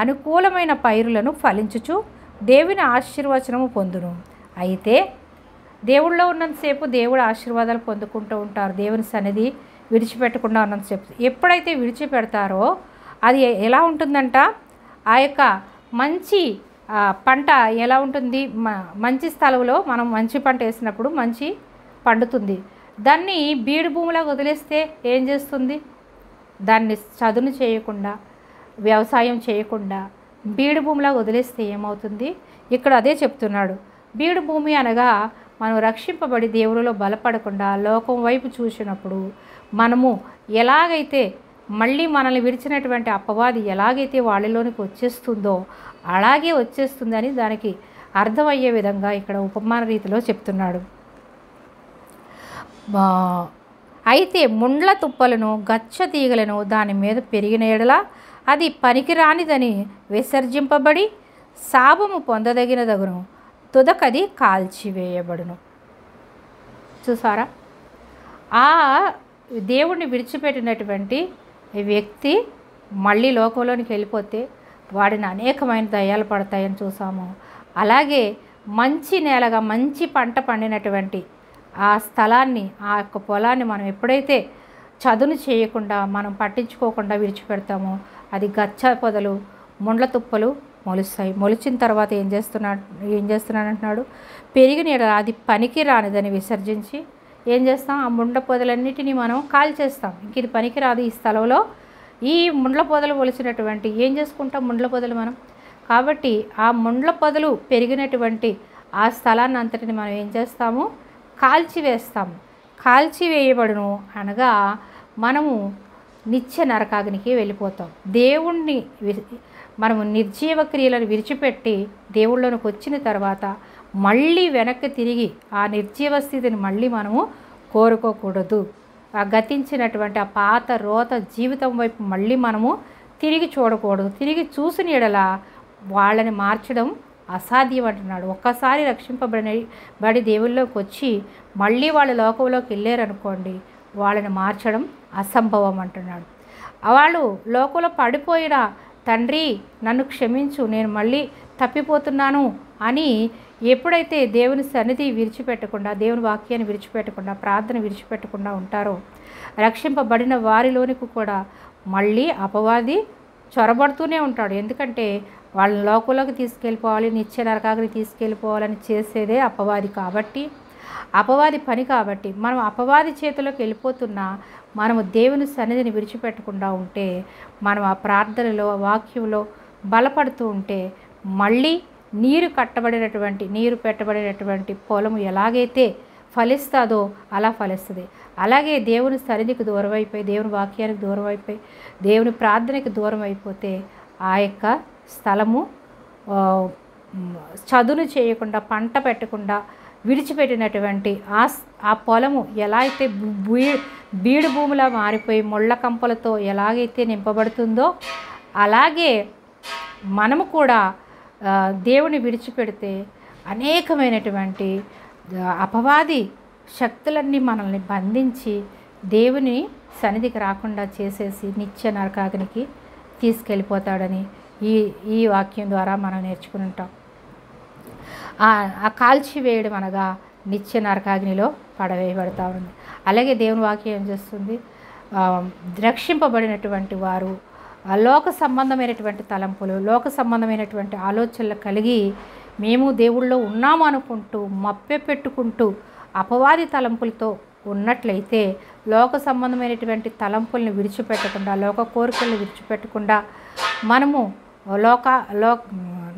అనుకూలమైన పైరులను ఫలించుచు దేవుని ఆశీర్వచనము పొందును. అయితే దేవుళ్ళో ఉన్నంతసేపు దేవుడు ఆశీర్వాదాలు పొందుకుంటూ ఉంటారు. దేవుని సన్నిధి విడిచిపెట్టకుండా ఉన్నంతసేపు. ఎప్పుడైతే విడిచిపెడతారో అది ఎలా ఉంటుందంట, ఆ యొక్క మంచి పంట ఎలా ఉంటుంది, మంచి స్థలంలో మనం మంచి పంట వేసినప్పుడు మంచి పండుతుంది. దాన్ని బీడు భూమిలా వదిలేస్తే ఏం చేస్తుంది, దాన్ని చదును చేయకుండా వ్యవసాయం చేయకుండా బీడు భూమిలా వదిలేస్తే ఏమవుతుంది? ఇక్కడ అదే చెప్తున్నాడు. బీడు భూమి అనగా మనం రక్షింపబడి దేవుడిలో బలపడకుండా లోకం వైపు చూసినప్పుడు మనము ఎలాగైతే మళ్ళీ మనల్ని విడిచినటువంటి అపవాది ఎలాగైతే వాళ్ళలోనికి వచ్చేస్తుందో అలాగే వచ్చేస్తుందని దానికి అర్థమయ్యే విధంగా ఇక్కడ ఉపమాన రీతిలో చెప్తున్నాడు. అయితే ముండ్ల తుప్పలను గచ్చ తీగలను దాని మీద పెరిగిన ఎడల అది పనికిరానిదని విసర్జింపబడి శాపము పొందదగినదగును, తుదకది కాల్చివేయబడును. చూసారా, ఆ దేవుణ్ణి విడిచిపెట్టినటువంటి వ్యక్తి మళ్ళీ లోకంలోనికి వెళ్ళిపోతే వాడిని అనేకమైన దయ్యాలు పడతాయని చూసాము. అలాగే మంచి నేలగా మంచి పంట పండినటువంటి ఆ స్థలాన్ని, ఆ యొక్క పొలాన్ని మనం ఎప్పుడైతే చదును చేయకుండా మనం పట్టించుకోకుండా విడిచిపెడతామో అది గచ్చ పొదలు ముండ్ల తుప్పలు మొలుస్తాయి. మొలిచిన తర్వాత ఏం చేస్తున్నాడంటున్నాడు, పెరిగిన అది పనికి రానిదని విసర్జించి ఏం చేస్తాం, ఆ ముండ్ల పొదలన్నిటినీ మనం కాల్చేస్తాం. ఇంక ఇది పనికి రాదు ఈ స్థలంలో. ఈ ముండ్ల పొదలు మొలిచినటువంటి ఏం చేసుకుంటాం, ముండ్ల పొదలు మనం. కాబట్టి ఆ ముండ్ల పొదలు పెరిగినటువంటి ఆ స్థలాన్ని అంతటిని మనం ఏం చేస్తాము, కాల్చివేస్తాము. కాల్చివేయబడును అనగా మనము నిత్య నరకాగ్నికి వెళ్ళిపోతాం. దేవుణ్ణి మనము నిర్జీవ క్రియలను విడిచిపెట్టి దేవుళ్ళలోకి వచ్చిన తర్వాత మళ్ళీ వెనక్కి తిరిగి ఆ నిర్జీవ స్థితిని మళ్ళీ మనము కోరుకోకూడదు. ఆ గతించినటువంటి ఆ పాత రోత జీవితం వైపు మళ్ళీ మనము తిరిగి చూడకూడదు. తిరిగి చూసిన యెడల వాళ్ళని మార్చడం అసాధ్యం అంటున్నాడు. ఒక్కసారి రక్షింపబడి దేవుళ్ళలోకి వచ్చి మళ్ళీ వాళ్ళ లోకంలోకి వెళ్ళారనుకోండి, వాళ్ళని మార్చడం అసంభవం అంటున్నాడు. వాళ్ళు లోకంలో పడిపోయిన తండ్రి నన్ను క్షమించు, నేను మళ్ళీ తప్పిపోతున్నాను అని ఎప్పుడైతే దేవుని సన్నిధి విడిచిపెట్టకుండా, దేవుని వాక్యాన్ని విడిచిపెట్టకుండా, ప్రార్థన విడిచిపెట్టకుండా ఉంటారో, రక్షింపబడిన వారిలోనికి కూడా మళ్ళీ అపవాది చొరబడుతూనే ఉంటాడు. ఎందుకంటే వాళ్ళని లోకంలోకి తీసుకెళ్ళిపోవాలి, నిత్య నరకాగ్ని తీసుకెళ్ళిపోవాలని చేసేదే అపవాది. కాబట్టి అపవాది పని కాబట్టి మనం అపవాది చేతిలోకి వెళ్ళిపోతున్నా మనము దేవుని సన్నిధిని విడిచిపెట్టకుండా ఉంటే, మనం ఆ ప్రార్థనలో వాక్యంలో బలపడుతూ ఉంటే మళ్ళీ నీరు పెట్టబడినటువంటి పొలము ఎలాగైతే ఫలిస్తుందో అలా ఫలిస్తుంది. అలాగే దేవుని సన్నిధికి దూరం అయిపోయి, దేవుని వాక్యానికి దూరం అయిపోయి, దేవుని ప్రార్థనకి దూరం అయిపోతే ఆ యొక్క స్థలము చదును చేయకుండా, పంట పెట్టకుండా విడిచిపెట్టినటువంటి ఆ పొలము ఎలా అయితే బీడు భూమిలా మారిపోయి ముళ్ళ కంపలతో ఎలాగైతే నింపబడుతుందో, అలాగే మనము కూడా దేవుని విడిచిపెడితే అనేకమైనటువంటి అపవాది శక్తులన్నీ మనల్ని బంధించి దేవుని సన్నిధికి రాకుండా చేసేసి నిత్య నరకాగ్నికి తీసుకెళ్ళిపోతాడని ఈ వాక్యం ద్వారా మనం నేర్చుకుని ఉంటాం. ఆ కాల్చివేయడం అనగా నిత్య నరకాగ్నిలో పడవేయబడతా ఉంది. అలాగే దేవుని వాక్యం ఏం చేస్తుంది, రక్షింపబడినటువంటి వారు లోక సంబంధమైనటువంటి తలంపులు, లోక సంబంధమైనటువంటి ఆలోచనలు కలిగి మేము దేవుళ్ళో ఉన్నాము అనుకుంటూ మప్పె పెట్టుకుంటూ అపవాది తలంపులతో ఉన్నట్లయితే, లోక సంబంధమైనటువంటి తలంపుల్ని విడిచిపెట్టకుండా, లోక కోరికలను విడిచిపెట్టకుండా మనము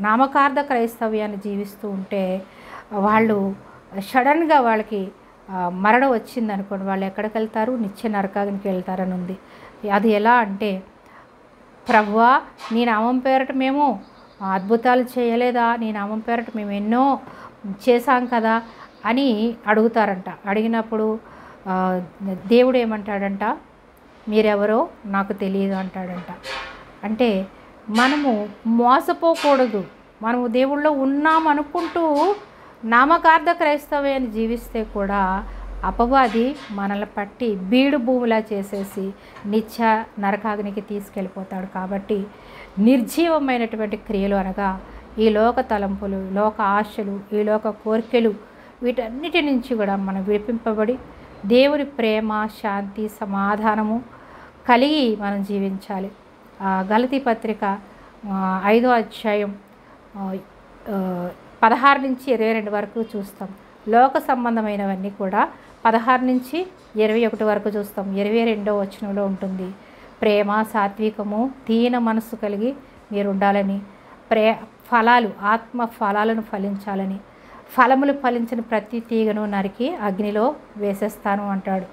నామకార్థ క్రైస్తవ్యాన్ని జీవిస్తూ ఉంటే వాళ్ళు సడన్గా వాళ్ళకి మరణం వచ్చిందనుకోండి, వాళ్ళు ఎక్కడికి వెళ్తారు? నిత్య నరకాగ్నికి వెళ్తారని ఉంది. అది ఎలా అంటే, ప్రభువా నీ నామం పేరట మేము అద్భుతాలు చేయలేదా? నీ నామం పేరట మేము ఎన్నో చేశాం కదా అని అడుగుతారంట. అడిగినప్పుడు దేవుడు ఏమంటాడంట, మీరెవరో నాకు తెలియదు అంటాడంట. అంటే మనము మోసపోకూడదు. మనము దేవుళ్ళో ఉన్నాం అనుకుంటూ నామకార్థ క్రైస్తవ్యాన్ని జీవిస్తే కూడా అపవాది మనల్ని పట్టి బీడు భూమిలా చేసేసి నిత్య నరకాగ్నికి తీసుకెళ్ళిపోతాడు. కాబట్టి నిర్జీవమైనటువంటి క్రియలు అనగా ఈ లోక తలంపులు, లోక ఆశలు, ఈ లోక కోరికలు, వీటన్నిటి నుంచి కూడా మనం విడిపింపబడి దేవుని ప్రేమ, శాంతి, సమాధానము కలిగి మనం జీవించాలి. గలతీ పత్రిక 5వ అధ్యాయం 16 నుంచి 22 వరకు చూస్తాం. లోక సంబంధమైనవన్నీ కూడా 16 నుంచి 21 వరకు చూస్తాం. 22వ వచనంలో ఉంటుంది, ప్రేమ, సాత్వికము, దీన మనస్సు కలిగి మీరు ఉండాలని, ఫలాలు, ఆత్మ ఫలాలను ఫలించాలని, ఫలములు ఫలించిన ప్రతి తీగను నరికి అగ్నిలో వేసేస్తాను అంటాడు.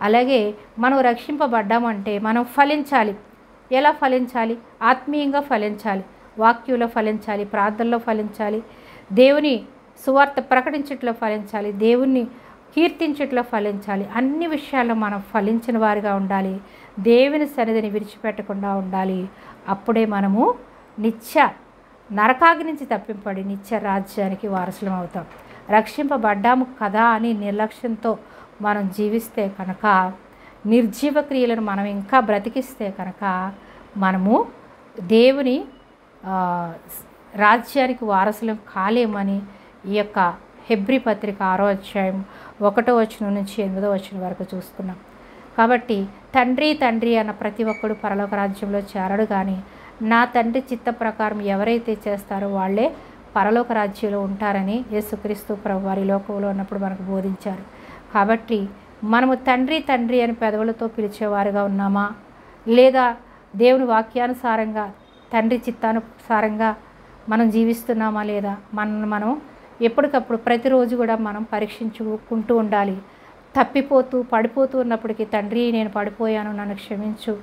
అలాగే మనం రక్షింపబడ్డామంటే మనం ఫలించాలి. ఎలా ఫలించాలి? ఆత్మీయంగా ఫలించాలి, వాక్యంలో ఫలించాలి, ప్రార్థనలో ఫలించాలి, దేవుని సువార్త ప్రకటించట్లో ఫలించాలి, దేవుణ్ణి కీర్తించట్లో ఫలించాలి. అన్ని విషయాల్లో మనం ఫలించిన వారిగా ఉండాలి. దేవుని సన్నిధిని విడిచిపెట్టకుండా ఉండాలి. అప్పుడే మనము నిత్య నరకాగ్ని నుంచి తప్పింపడి నిత్య రాజ్యానికి వారసులం అవుతాం. రక్షింపబడ్డాము కదా అని నిర్లక్ష్యంతో మనం జీవిస్తే కనుక, నిర్జీవ క్రియలను మనం ఇంకా బ్రతికిస్తే కనుక మనము దేవుని రాజ్యానికి వారసులం కాలేమని ఈ యొక్క హెబ్రీ పత్రిక 6వ అధ్యాయం 1వ వచనం నుంచి 8వ వచనం వరకు చూస్తున్నాం. కాబట్టి తండ్రి తండ్రి అన్న ప్రతి ఒక్కడు పరలోక రాజ్యంలో చేరడు, కానీ నా తండ్రి చిత్త ప్రకారం ఎవరైతే చేస్తారో వాళ్ళే పరలోక రాజ్యంలో ఉంటారని యేసుక్రీస్తు ప్రభు వారి లోకంలో ఉన్నప్పుడు మనకు బోధించారు. కాబట్టి మనము తండ్రి తండ్రి అని పెదవులతో పిలిచేవారుగా ఉన్నామా, లేదా దేవుని వాక్యానుసారంగా తండ్రి చిత్తానుసారంగా మనం జీవిస్తున్నామా లేదా? మనం ఎప్పటికప్పుడు ప్రతిరోజు కూడా మనం పరీక్షించుకుంటూ ఉండాలి. తప్పిపోతూ పడిపోతూ ఉన్నప్పటికీ, తండ్రి నేను పడిపోయాను, నన్ను క్షమించు,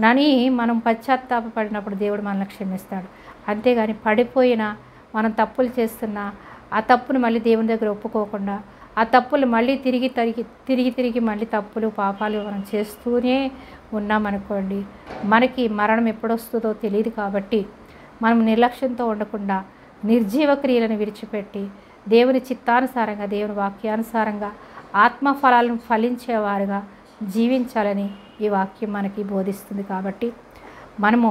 నని మనం పశ్చాత్తాపడినప్పుడు దేవుడు మనల్ని క్షమిస్తాడు. అంతేగాని పడిపోయిన మనం తప్పులు చేస్తున్నా ఆ తప్పును మళ్ళీ దేవుని దగ్గర ఒప్పుకోకుండా ఆ తప్పులు మళ్ళీ తిరిగి మళ్ళీ తప్పులు పాపాలు మనం చేస్తూనే ఉన్నామనుకోండి, మనకి మరణం ఎప్పుడొస్తుందో తెలియదు. కాబట్టి మనం నిర్లక్ష్యంతో ఉండకుండా నిర్జీవ క్రియలను విడిచిపెట్టి దేవుని చిత్తానుసారంగా దేవుని వాక్యానుసారంగా ఆత్మఫలాలను ఫలించేవారుగా జీవించాలని ఈ వాక్యం మనకి బోధిస్తుంది. కాబట్టి మనము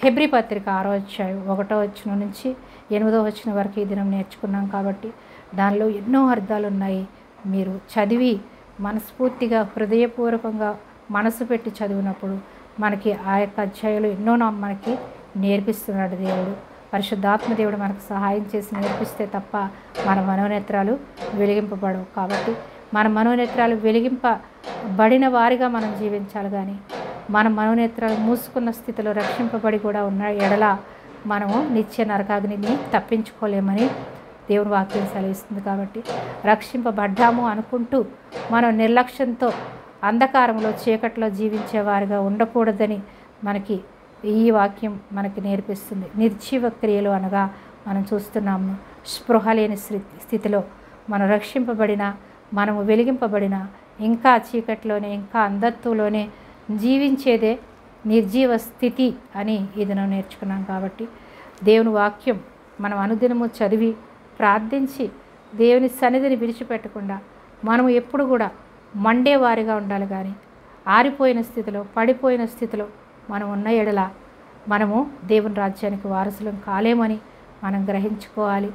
హెబ్రీ పత్రిక 6వ అధ్యాయం 1వ వచనం నుంచి 8వ వచనం వరకు ఈ దినం నేర్చుకున్నాం. కాబట్టి దానిలో ఎన్నో అర్థాలు ఉన్నాయి. మీరు చదివి మనస్ఫూర్తిగా హృదయపూర్వకంగా మనసు పెట్టి చదివినప్పుడు మనకి ఆ యొక్క అధ్యాయాలు ఎన్నో మనకి నేర్పిస్తున్నాడు దేవుడు. పరిశుద్ధాత్మ దేవుడు మనకు సహాయం చేసి నేర్పిస్తే తప్ప మన మనోనేత్రాలు వెలిగింపబడవు. కాబట్టి మన మనోనేత్రాలు వెలిగింపబడిన వారిగా మనం జీవించాలి. కానీ మన మనోనేత్రాలు మూసుకున్న స్థితిలో రక్షింపబడి కూడా ఉన్న ఎడల మనము నిత్య నరకాగ్నిని తప్పించుకోలేమని దేవుని వాక్యం సెలవిస్తుంది. కాబట్టి రక్షింపబడ్డాము అనుకుంటూ మనం నిర్లక్ష్యంతో అంధకారంలో చీకట్లో జీవించేవారిగా ఉండకూడదని మనకి ఈ వాక్యం మనకి నేర్పిస్తుంది. నిర్జీవ క్రియలు అనగా మనం చూస్తున్నాము స్పృహ లేని స్థితిలో మనం రక్షింపబడిన మనము వెలిగింపబడిన ఇంకా చీకట్లోనే ఇంకా అంధత్వంలోనే జీవించేదే నిర్జీవ స్థితి అని ఇది మనం నేర్చుకున్నాం. కాబట్టి దేవుని వాక్యం మనం అనుదినము చదివి ప్రార్థించి దేవుని సన్నిధిని విడిచిపెట్టకుండా మనము ఎప్పుడు కూడా మండేవారిగా ఉండాలి. కానీ ఆరిపోయిన స్థితిలో పడిపోయిన స్థితిలో మనం ఉన్న ఎడల మనము దేవుని రాజ్యానికి వారసులం కాలేమని మనం గ్రహించుకోవాలి.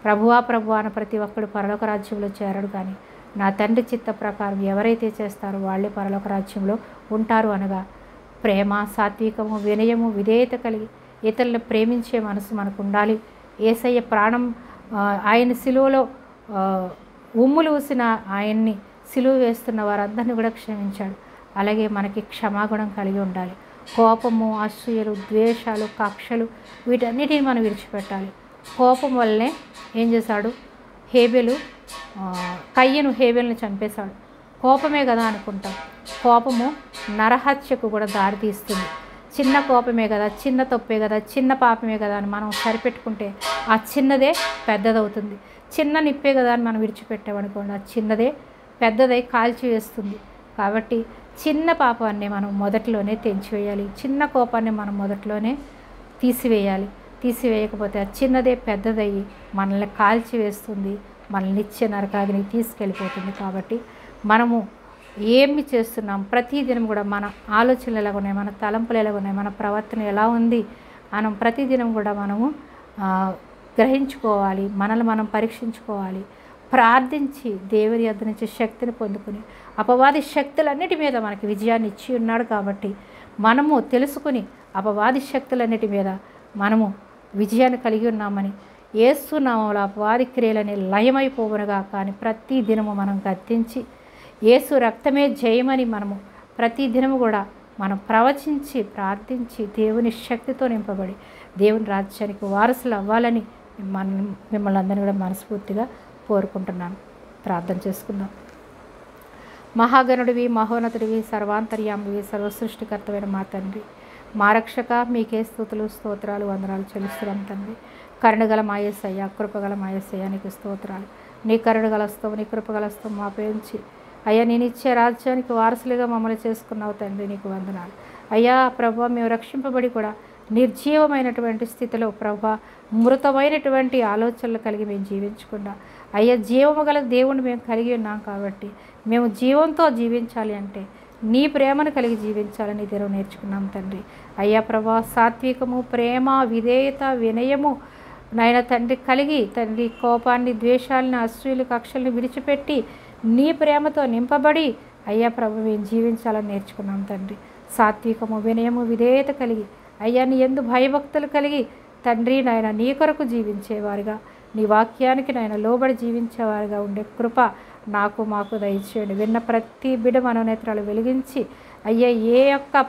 ప్రభువా అని ప్రతి ఒక్కడు పరలోక రాజ్యంలో చేరడు, కానీ నా తండ్రి చిత్త ప్రకారం ఎవరైతే చేస్తారో వాళ్ళే పరలోక రాజ్యంలో ఉంటారు అనగా ప్రేమ, సాత్వికము, వినయము, విధేయత కలిగి ఇతరులను ప్రేమించే మనసు మనకు ఉండాలి. యేసయ్య ప్రాణం ఆయన సిలువలో ఉమ్ములు ఊసిన ఆయన్ని సిలువ వేస్తున్న వారందరినీ కూడా క్షమించాడు. అలాగే మనకి క్షమాగుణం కలిగి ఉండాలి. కోపము, అసూయలు, ద్వేషాలు, కక్షలు వీటన్నిటిని మనం విడిచిపెట్టాలి. కోపం వల్లనే ఏం చేశాడు? కయ్యను హేబెల్ని చంపేశాడు. కోపమే కదా అనుకుంటాం. కోపము నరహత్యకు కూడా దారితీస్తుంది. చిన్న కోపమే కదా, చిన్న తప్పే కదా, చిన్న పాపమే కదా అని మనం సరిపెట్టుకుంటే ఆ చిన్నదే పెద్దదవుతుంది. చిన్న నిప్పే కదా అని మనం విడిచిపెట్టామనుకోండి, ఆ చిన్నదే పెద్దదై కాల్చివేస్తుంది. కాబట్టి చిన్న పాపాన్ని మనం మొదట్లోనే తెంచివేయాలి. చిన్న కోపాన్ని మనం మొదట్లోనే తీసివేయాలి. తీసివేయకపోతే ఆ చిన్నదే పెద్దదయ్యి మనల్ని కాల్చివేస్తుంది, మనల్ని నిత్య నరకాగ్నికి తీసుకెళ్ళిపోతుంది. కాబట్టి మనము ఏమి చేస్తున్నాం, ప్రతిదినం కూడా మన ఆలోచనలు ఎలా ఉన్నాయి, మన తలంపులు ఎలా ఉన్నాయి, మన ప్రవర్తన ఎలా ఉంది మనం ప్రతిదినం కూడా మనము గ్రహించుకోవాలి. మనల్ని మనం పరీక్షించుకోవాలి. ప్రార్థించి దేవుని యొద్ద నుంచి శక్తిని పొందుకుని అపవాది శక్తులన్నిటి మీద మనకి విజయాన్ని ఇచ్చి ఉన్నాడు. కాబట్టి మనము తెలుసుకుని అపవాది శక్తులన్నిటి మీద మనము విజయాన్ని కలిగి ఉన్నామని యేసు నామములో అపవాది క్రియలని లయమైపోవునుగా. కానీ ప్రతి దినము మనం గద్దించి యేసు రక్తమే జయమని మనము ప్రతి దినము కూడా మనం ప్రవచించి ప్రార్థించి దేవుని శక్తితో నింపబడి దేవుని రాజ్యానికి వారసులు అవ్వాలని మిమ్మల్ని అందరినీ కూడా మనస్ఫూర్తిగా కోరుకుంటున్నాను. ప్రార్థన చేసుకుందాం. మహాగణుడివి, మహోన్నతుడివి, సర్వాంతర్యామివి, సర్వసృష్టికర్తమైన మా తండ్రి, మా రక్షక, మీకే స్తుతులు, స్తోత్రాలు, వందనాలు చెల్లిస్తున్నాం తండ్రి. కరుణగల మా యేసయ్య, కృపగల మా యేసయ్య, నీకు స్తోత్రాలు. నీ కరుణగలస్తావు, నీ కృపగలస్తావు మా పేంచి అయ్యా నేను ఇచ్చే రాజ్యానికి వారసులుగా మమ్మల్ని చేసుకున్నావు తండ్రి, నీకు వందనాలు. అయ్యా ప్రభువా, మేము రక్షింపబడి కూడా నిర్జీవమైనటువంటి స్థితిలో ప్రభువా, మృతమైనటువంటి ఆలోచనలు కలిగి మేము జీవించకుండా అయ్యా జీవము గల దేవుణ్ణి మేము కలిగి ఉన్నాం. కాబట్టి మేము జీవంతో జీవించాలి అంటే నీ ప్రేమను కలిగి జీవించాలని దేవుడు నేర్చుకున్నాం తండ్రి. అయ్యా ప్రభా, సాత్వికము, ప్రేమ, విధేయత, వినయము నాయన తండ్రి కలిగి తండ్రి కోపాన్ని, ద్వేషాలను, అసూయలు, కక్షలను విడిచిపెట్టి నీ ప్రేమతో నింపబడి అయ్యా ప్రభు మేము జీవించాలని నేర్చుకున్నాం తండ్రి. సాత్వికము, వినయము, విధేయత కలిగి అయ్యా నీ యందు భయభక్తులు కలిగి తండ్రి నాయన నీ కొరకు జీవించేవారుగా, నీ వాక్యానికి నాయన లోబడి జీవించేవారుగా ఉండే కృప నాకు మాకు దయచేయండి. విన్న ప్రతి బిడ్డ మనోనేత్రాలు వెలిగించి అయ్యా ఏ యొక్క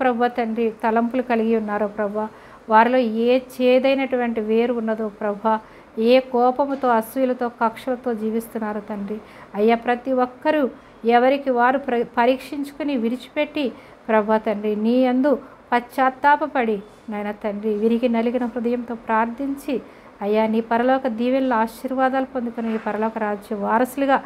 ప్రభు తండ్రి తలంపులు కలిగి ఉన్నారో ప్రభా, వారిలో ఏ చేదైనటువంటి వేరు ఉన్నదో ప్రభా, ఏ కోపముతో, అసూయలతో, కక్షలతో జీవిస్తున్నారో తండ్రి. అయ్యా, ప్రతి ఒక్కరూ ఎవరికి వారు పరీక్షించుకుని విడిచిపెట్టి ప్రభా తండ్రి నీ యందు పశ్చాత్తాపపడి నాయన తండ్రి విరిగి నలిగిన హృదయంతో ప్రార్థించి అయ్యా నీ పరలోక దీవెనల ఆశీర్వాదాలు పొందుకుని నీ పరలోక రాజ్య వారసులుగా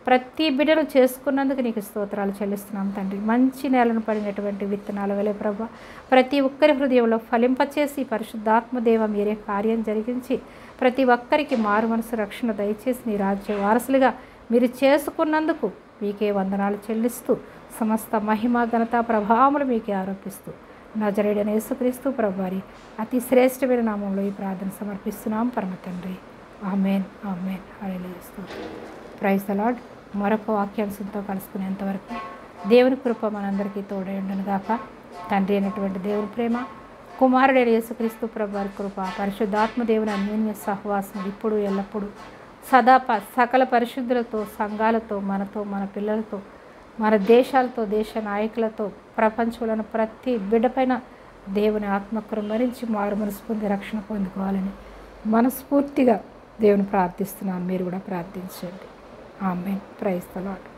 ప్రతి బిడ్డను చేసుకున్నందుకు నీకు స్తోత్రాలు చెల్లిస్తున్నాం తండ్రి. మంచి నేలను పడినటువంటి విత్తనాల వలె ప్రభా ప్రతి ఒక్కరి హృదయంలో ఫలింపచేసి పరిశుద్ధాత్మదేవ మీరే కార్యం జరిగించి ప్రతి ఒక్కరికి మారు మనసు రక్షణ దయచేసి నీ రాజ్య వారసులుగా మీరు చేసుకున్నందుకు మీకే వందనాలు చెల్లిస్తూ సమస్త మహిమ ఘనత ప్రభావములు మీకే ఆరోపిస్తూ నజరేయుడైన యేసుక్రీస్తు ప్రభువారి అతి శ్రేష్టమైన నామంలో ఈ ప్రార్థన సమర్పిస్తున్నాం పరమ తండ్రి. ఆమేన్, ఆమేన్. హల్లెలూయా. స్తోత్రం. Praise the Lord. మరొక వాక్యాంశంతో కలుసుకునేంతవరకు దేవుని కృప మనందరికీ తోడై ఉండును గాక. తండ్రి అయినటువంటి దేవుని ప్రేమ, కుమారుడైన యేసుక్రీస్తు ప్రభువారి కృప, పరిశుద్ధాత్మ దేవుని అన్యోన్య సహవాసం ఇప్పుడు ఎల్లప్పుడూ సదా సకల పరిశుద్ధులతో, సంఘాలతో, మనతో, మన పిల్లలతో, మన దేశాలతో, దేశ నాయకులతో, ప్రపంచంలోని ప్రతి బిడ్డపైన దేవుని ఆత్మకృప మరించి మారు మనసు పొంది రక్షణ పొందుకోవాలని మనస్ఫూర్తిగా దేవుని ప్రార్థిస్తున్నాను. మీరు కూడా ప్రార్థించండి. ఆమేన్. Praise the lord.